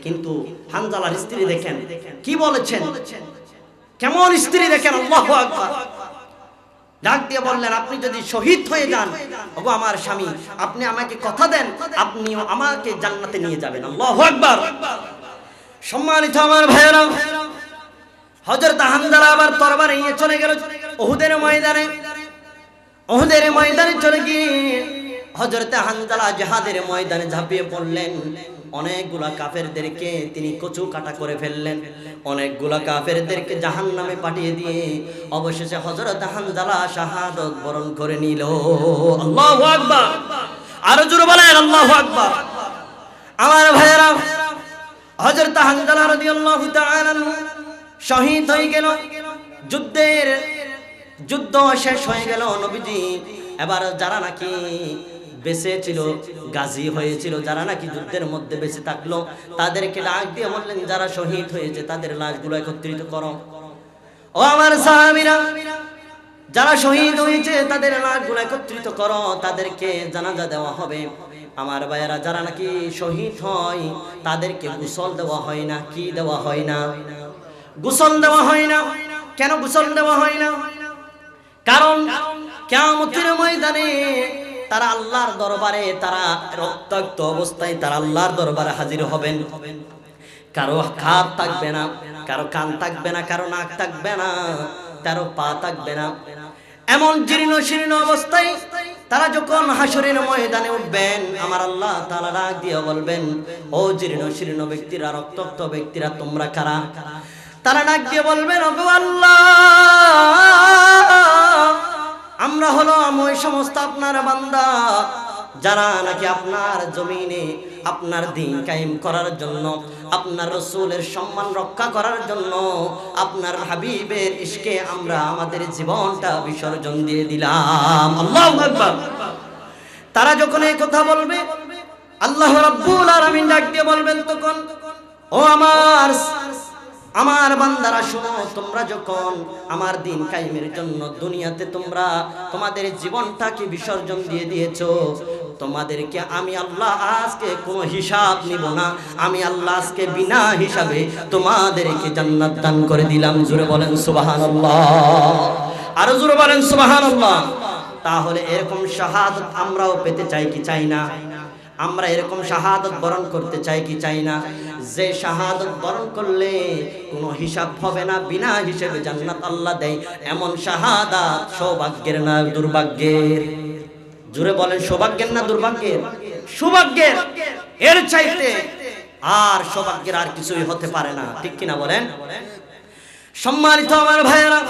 কিন্তু হানজালার স্ত্রী দেখেন কি বলেছেন, কেমন স্ত্রী দেখেন, আল্লাহু আকবার। ডাক দিয়ে বললেন, আপনি যদি শহীদ হয়ে যান, ওগো আমার স্বামী, আপনি আমাকে কথা দেন, আপনিও আমাকে জান্নাতে নিয়ে যাবেন। আল্লাহু আকবার। সম্মানিত আমার ভাইয়েরা, হযরত হানজালা আবার তরবারি নিয়ে চলে গেল উহুদের ময়দানে। উহুদের ময়দানে চলে গিয়ে হযরত হানজালা জিহাদের ময়দানে ঝাঁপিয়ে পড়লেন। অনেকগুলা কাফেরদেরকে তিনি কচু কাটা করে ফেললেন, অনেকগুলা কাফেরদেরকে জাহান্নামে পাঠিয়ে দিয়ে অবশেষে হযরত হানজালা শাহাদাত বরণ করে নিল। আল্লাহু আকবার। আরো জোরে বলেন আল্লাহু আকবার। আমার ভাইয়েরা, হযরত হানজালা রাদিয়াল্লাহু তাআলা শহীদ হয়ে গেল। যুদ্ধ শেষ হয়ে গেল। নবীজি এবার যারা নাকি বেঁচে ছিল, গাজী হয়েছিল, যারা নাকি যুদ্ধের মধ্যে বেঁচে থাকলো, তাদেরকে ডাক দিয়ে বললেন, যারা শহীদ হয়েছে তাদের লাশগুলো একত্রিত করো। ও আমার সাহাবীরা, যারা শহীদ হয়েছে তাদের লাশগুলো একত্রিত করো, তাদেরকে জানাজা দেওয়া হবে। আমার ভাইয়েরা, যারা নাকি শহীদ হয় তাদেরকে গোসল দেওয়া হয় না। কি দেওয়া হয় না? গোসল দেওয়া হয় না। কেন গোসল দেওয়া হয় না? কারণ কিয়ামতের ময়দানে তারা আল্লাহর দরবারে, তারা রক্তাক্ত অবস্থায় তারা আল্লাহর দরবারে হাজির হবেন। কারো হাত থাকবে না, কারো কান থাকবে না, কারো নাক থাকবে না, কারো পা থাকবে না। এমন জীর্ণ শীর্ণ অবস্থায় তারা যখন হাসরের ময়দানে উঠবেন, আমার আল্লাহ তাআলা ডাক দিয়ে বলবেন, ও জীর্ণ শীর্ণ ব্যক্তিরা, রক্তাক্ত ব্যক্তিরা, তোমরা কারা? তারা ডাক দিয়ে বলবেন, ওগো আল্লাহ, আমরা হলো ওই সমস্ত আপনার বান্দা যারা নাকি আপনার জমিনে আপনার দ্বীন কায়েম করার জন্য, আপনার রাসূলের সম্মান রক্ষা করার জন্য, আপনার হাবিবের ইশকে আমরা আমাদের জীবনটা বিসর্জন দিয়ে দিলাম। আল্লাহু আকবার। তারা যখন এই কথা বলবে, আল্লাহ রাব্বুল আলামিন ডাক দিয়ে বলবেন তখন, ও আমার আমার বান্দারা শোনো, তোমরা যখন আমার দিন কায়েমের জন্য দুনিয়াতে তোমরা তোমাদের জীবনটাকে বিসর্জন দিয়ে দিয়েছো, তোমাদেরকে আমি আল্লাহ আজকে কোনো হিসাব নিব না। আমি আল্লাহ আজকে বিনা হিসাবে তোমাদেরকে জান্নাত দান করে দিলাম। জোরে বলেন সুবহানাল্লাহ, আরো জোরে বলেন সুবহানাল্লাহ। তাহলে এরকম শাহাদাত আমরাও পেতে চাই কি চাই না? আমরা এরকম শাহাদাত বরণ করতে চাই কি চাই না? যে শাহাদাত বরণ করলে কোনো হিসাব হবে না, বিনা হিসেবে জান্নাত আল্লাহ দেয়, এমন শাহাদাত সৌভাগ্যের না দুর্ভাগ্যের? জোরে বলেন সৌভাগ্যের না দুর্ভাগ্যের? সৌভাগ্যের। এর চাইতে আর সৌভাগ্যের আর কিছুই হতে পারে না, ঠিক কিনা বলেন? সম্মানিত আমার ভাইয়েরা,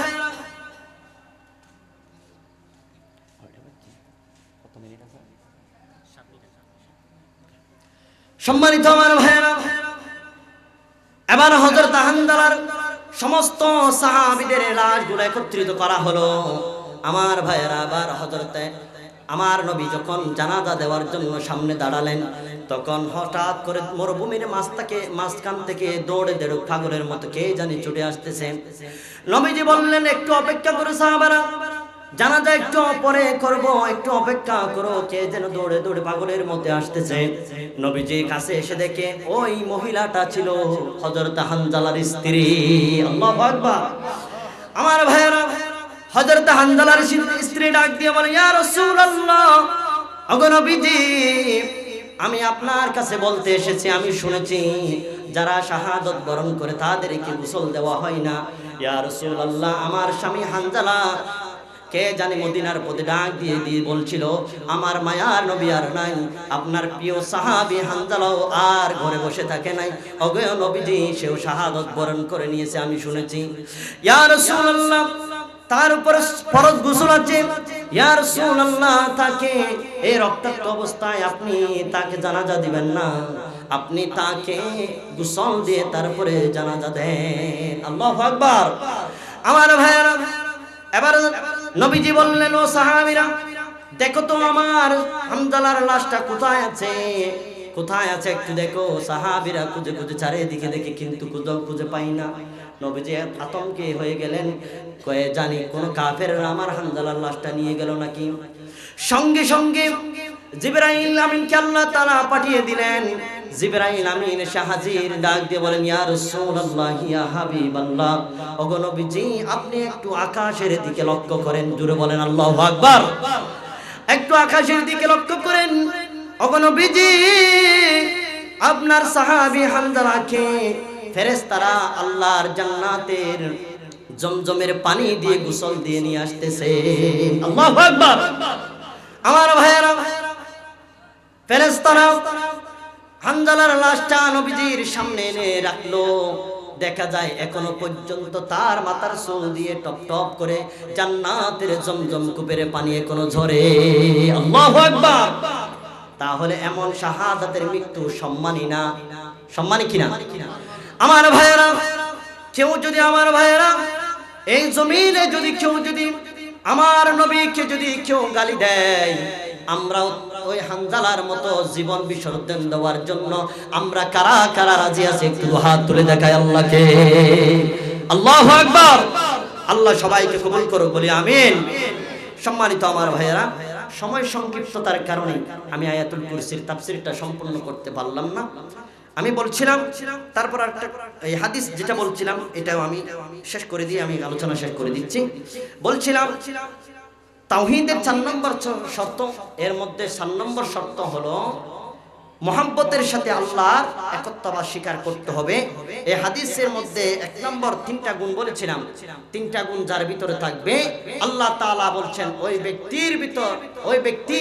সম্মানিত আমার ভাইয়েরা, এবার হযরত হানজালার সমস্ত সাহাবীদের লাশগুলো একত্রিত করা হলো। আমার ভাইয়েরা, আবার হযরতে আমার নবী যখন জানাজা দেওয়ার জন্য সামনে দাঁড়ালেন, তখন হঠাৎ করে মরুভূমির মাঝখান থেকে দৌড়ে দেড় পাগলের মতো কে জানি ছুটে আসতেছে। নবীজি বললেন, একটু অপেক্ষা করো সাহাবারা, জানাজা একটু পরে করব, একটু অপেক্ষা করো। কে যেন দৌড়ে দৌড়ে পাগলের মধ্যে আসতেছে। নবীজির কাছে এসে দেখে ওই মহিলাটা ছিল হযরত হানজালার স্ত্রী। আল্লাহু আকবার। আমার ভাইয়েরা, হযরত হানজালার স্ত্রী ডাক দিয়ে বলে, ইয়া রাসূলুল্লাহ, ওগো নবীজি, আমি আপনার কাছে বলতে এসেছি, আমি শুনেছি যারা শাহাদাত বরণ করে তাদেরকে গোসল দেওয়া হয় না। ইয়া রাসূলুল্লাহ, আমার স্বামী হানজালা কে জানি মদিনার পথে ডাক দিয়ে বলছিল, আমার মায়ার নবী আর নাই, আপনার প্রিয় সাহাবী হানজালাও আর ঘরে বসে থাকে নাই। ওগো নবীজি, সেও শাহাদাত বরণ করে নিয়েছে, আমি শুনেছি। ইয়া রাসূলুল্লাহ, তার উপর ফরজ গোসল আছে। ইয়া রাসূলুল্লাহ, তাকে এই রক্তাক্ত অবস্থায় আপনি তাকে জানাজা দিবেন না, আপনি তাকে গোসল দিয়ে তারপরে জানাজা দেন। আল্লাহু আকবার। আমার ভাইয়েরা, এবার নবীজি বললেন, ও সাহাবীরা, দেখো তো আমার হানজালার লাশটা কোথায় আছে, কোথায় আছে একটু দেখো। সাহাবীরা খুঁজে খুঁজে চারিদিকে দেখে, কিন্তু খুঁজে পাই না। নবীজি আতঙ্কে হয়ে গেলেন, কয়ে জানি কোন কাফেররা আমার হানজালার লাশটা নিয়ে গেল নাকি। সঙ্গে সঙ্গে জিবরাইল আমিনকে আল্লাহ তাআলা পাঠিয়ে দিলেন। জিবরাইল আমিন এসে হাজির, ডাক দিয়ে বলেন, ইয়া রাসূলুল্লাহ, ইয়া হাবিবাল্লাহ, ওগো নবীজি, আপনি একটু আকাশের দিকে লক্ষ্য করেন। জোরে বলেন আল্লাহু আকবার। একটু আকাশের দিকে লক্ষ্য করেন। ওগো নবীজি, আপনার সাহাবী হানজালাকে ফেরেশতারা আল্লাহর জান্নাতের জমজমের পানি দিয়ে গোসল দিয়ে নিয়ে আসতেছে। আল্লাহু আকবার। আমার ভাইয়েরা, ফেরেশতারা হানজালার লাশটা নবীজির সামনে এনে রাখলো। দেখা যায় এখনো পর্যন্ত তার মাথার চুল দিয়ে টপ টপ করে জান্নাতের জমজম কূপের পানি এখনো ঝরে। আল্লাহু আকবার। তাহলে এমন শাহাদাতের মৃত্যু সম্মানী না? সম্মানী কিনা? আমার ভাইয়েরা, কেউ যদি, আমার ভাইয়েরা, এই জমিনে যদি কেউ যদি আমার নবীকে যদি কেউ গালি দেয়, আমরাও ওই হানজালার মতো জীবন বিসর্জন দেওয়ার জন্য আমরা কারা কারা রাজি আছি? একটু হাত তুলে দেখায় আল্লাহকে। আল্লাহু আকবার। আল্লাহ সবাইকে কবুল করুক, বলি আমিন। সম্মানিত আমার ভাইয়েরা, সময় সংক্ষিপ্ততার কারণে আমি আয়াতুল কুরসির তাফসীরটা সম্পূর্ণ করতে পারলাম না। আমি বলছিলাম, তারপর একটা এই হাদিস যেটা বলছিলাম এটাও আমি শেষ করে দিয়ে আমি আলোচনা শেষ করে দিচ্ছি। বলছিলাম তাওহীদের 4 নম্বর শর্ত, এর মধ্যে 4 নম্বর শর্ত হলো মুহাব্বতের সাথে আল্লাহর একত্ববাদ স্বীকার করতে হবে। এই হাদিসের মধ্যে 1 নম্বর 3টা গুণ বলেছিলাম, 3টা গুণ যার ভিতরে থাকবে আল্লাহ তাআলা বলছেন ওই ব্যক্তির ভিতর, ওই ব্যক্তি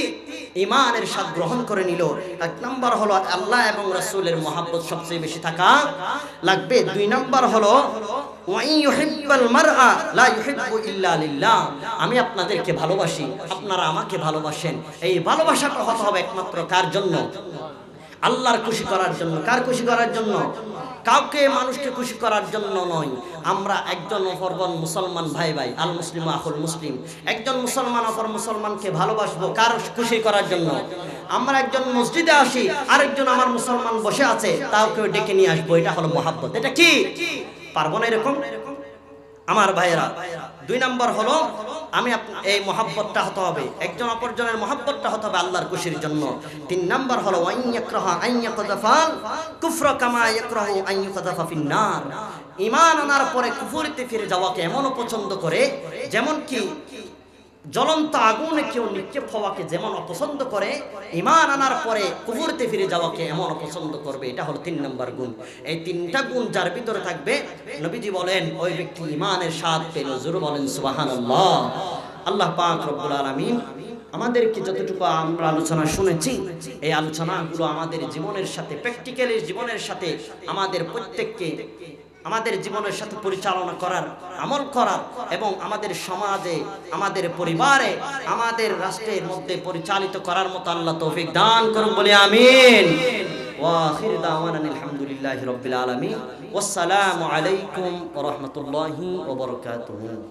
ঈমানের স্বাদ গ্রহণ করে নিল। 1 নম্বর হলো আল্লাহ এবং রাসূলের মুহাব্বত সবচেয়ে বেশি থাকা লাগবে। 2 নম্বর হলো ওয়া ইউহিব্বাল মারআ লা ইউহিব্বু ইল্লা লিল্লাহ, আমি আপনাদেরকে ভালোবাসি, আপনারা আমাকে ভালোবাসেন। এই ভালোবাসাটা হতে হবে একমাত্র কার জন্য? আল্লাহর খুশি করার জন্য। কার খুশি করার জন্য? কাউকে মানুষকে খুশি করার জন্য নয়। আমরা একজন অপরজন মুসলমান ভাই ভাই, আল মুসলিম আখুল মুসলিম, একজন মুসলমান অপর মুসলমানকে ভালোবাসবো কার খুশি করার জন্য? আমরা একজন মসজিদে আসি, আরেকজন আমার মুসলমান বসে আছে, তাও কেউ ডেকে নিয়ে আসবো, এটা হলো মুহাব্বত। এটা কি? পারবো না এরকম? আমার ভাইয়েরা, 2 নম্বর হলো আমি এই মহাব্বতটা হতে হবে, একজন অপরজনের মহাব্বতটা হতে হবে আল্লাহর খুশির জন্য। 3 নম্বর হলো ওয়ান ইয়াকরাহা আন ইয়াকযাফাল কুফরা কামা ইয়াকরাহু আন ইউকযাফা ফিন নার। ঈমান আনার পরে কুফরিতে ফিরে যাওয়াকে এমন পছন্দ করে যেমন কি জ্বলন্ত আগুনে কেউ নিক্ষেপ হওয়াকে যেমন অপছন্দ করে, ঈমান আনার পরে কুফরিতে ফিরে যাওয়াকে এমন অপছন্দ করবে। এটা হলো 3 নম্বর গুণ। এই 3টা গুণ যার ভিতরে থাকবে, নবীজি বলেন ওই ব্যক্তি ঈমানের স্বাদ পেল। জোরে বলেন সুবহানাল্লাহ। আল্লাহ পাক রব্বুল আলামিন আমাদেরকে যতটুকু আমরা আলোচনা শুনেছি, এই আলোচনাগুলো আমাদের জীবনের সাথে, প্র্যাকটিক্যালি জীবনের সাথে আমাদের প্রত্যেককে আমাদের জীবনের সাথে পরিচালনা করার, আমল করার এবং আমাদের সমাজে, আমাদের পরিবারে, আমাদের রাষ্ট্রের মধ্যে পরিচালিত করার মতো আল্লাহ তৌফিক দান করুন বলে আমিন। ওয়া আখির দাওয়ানা আলহামদুলিল্লাহি রাব্বিল আলামিন। ওয়াসসালামু আলাইকুম ওয়া রাহমাতুল্লাহি ওয়া বারাকাতুহু।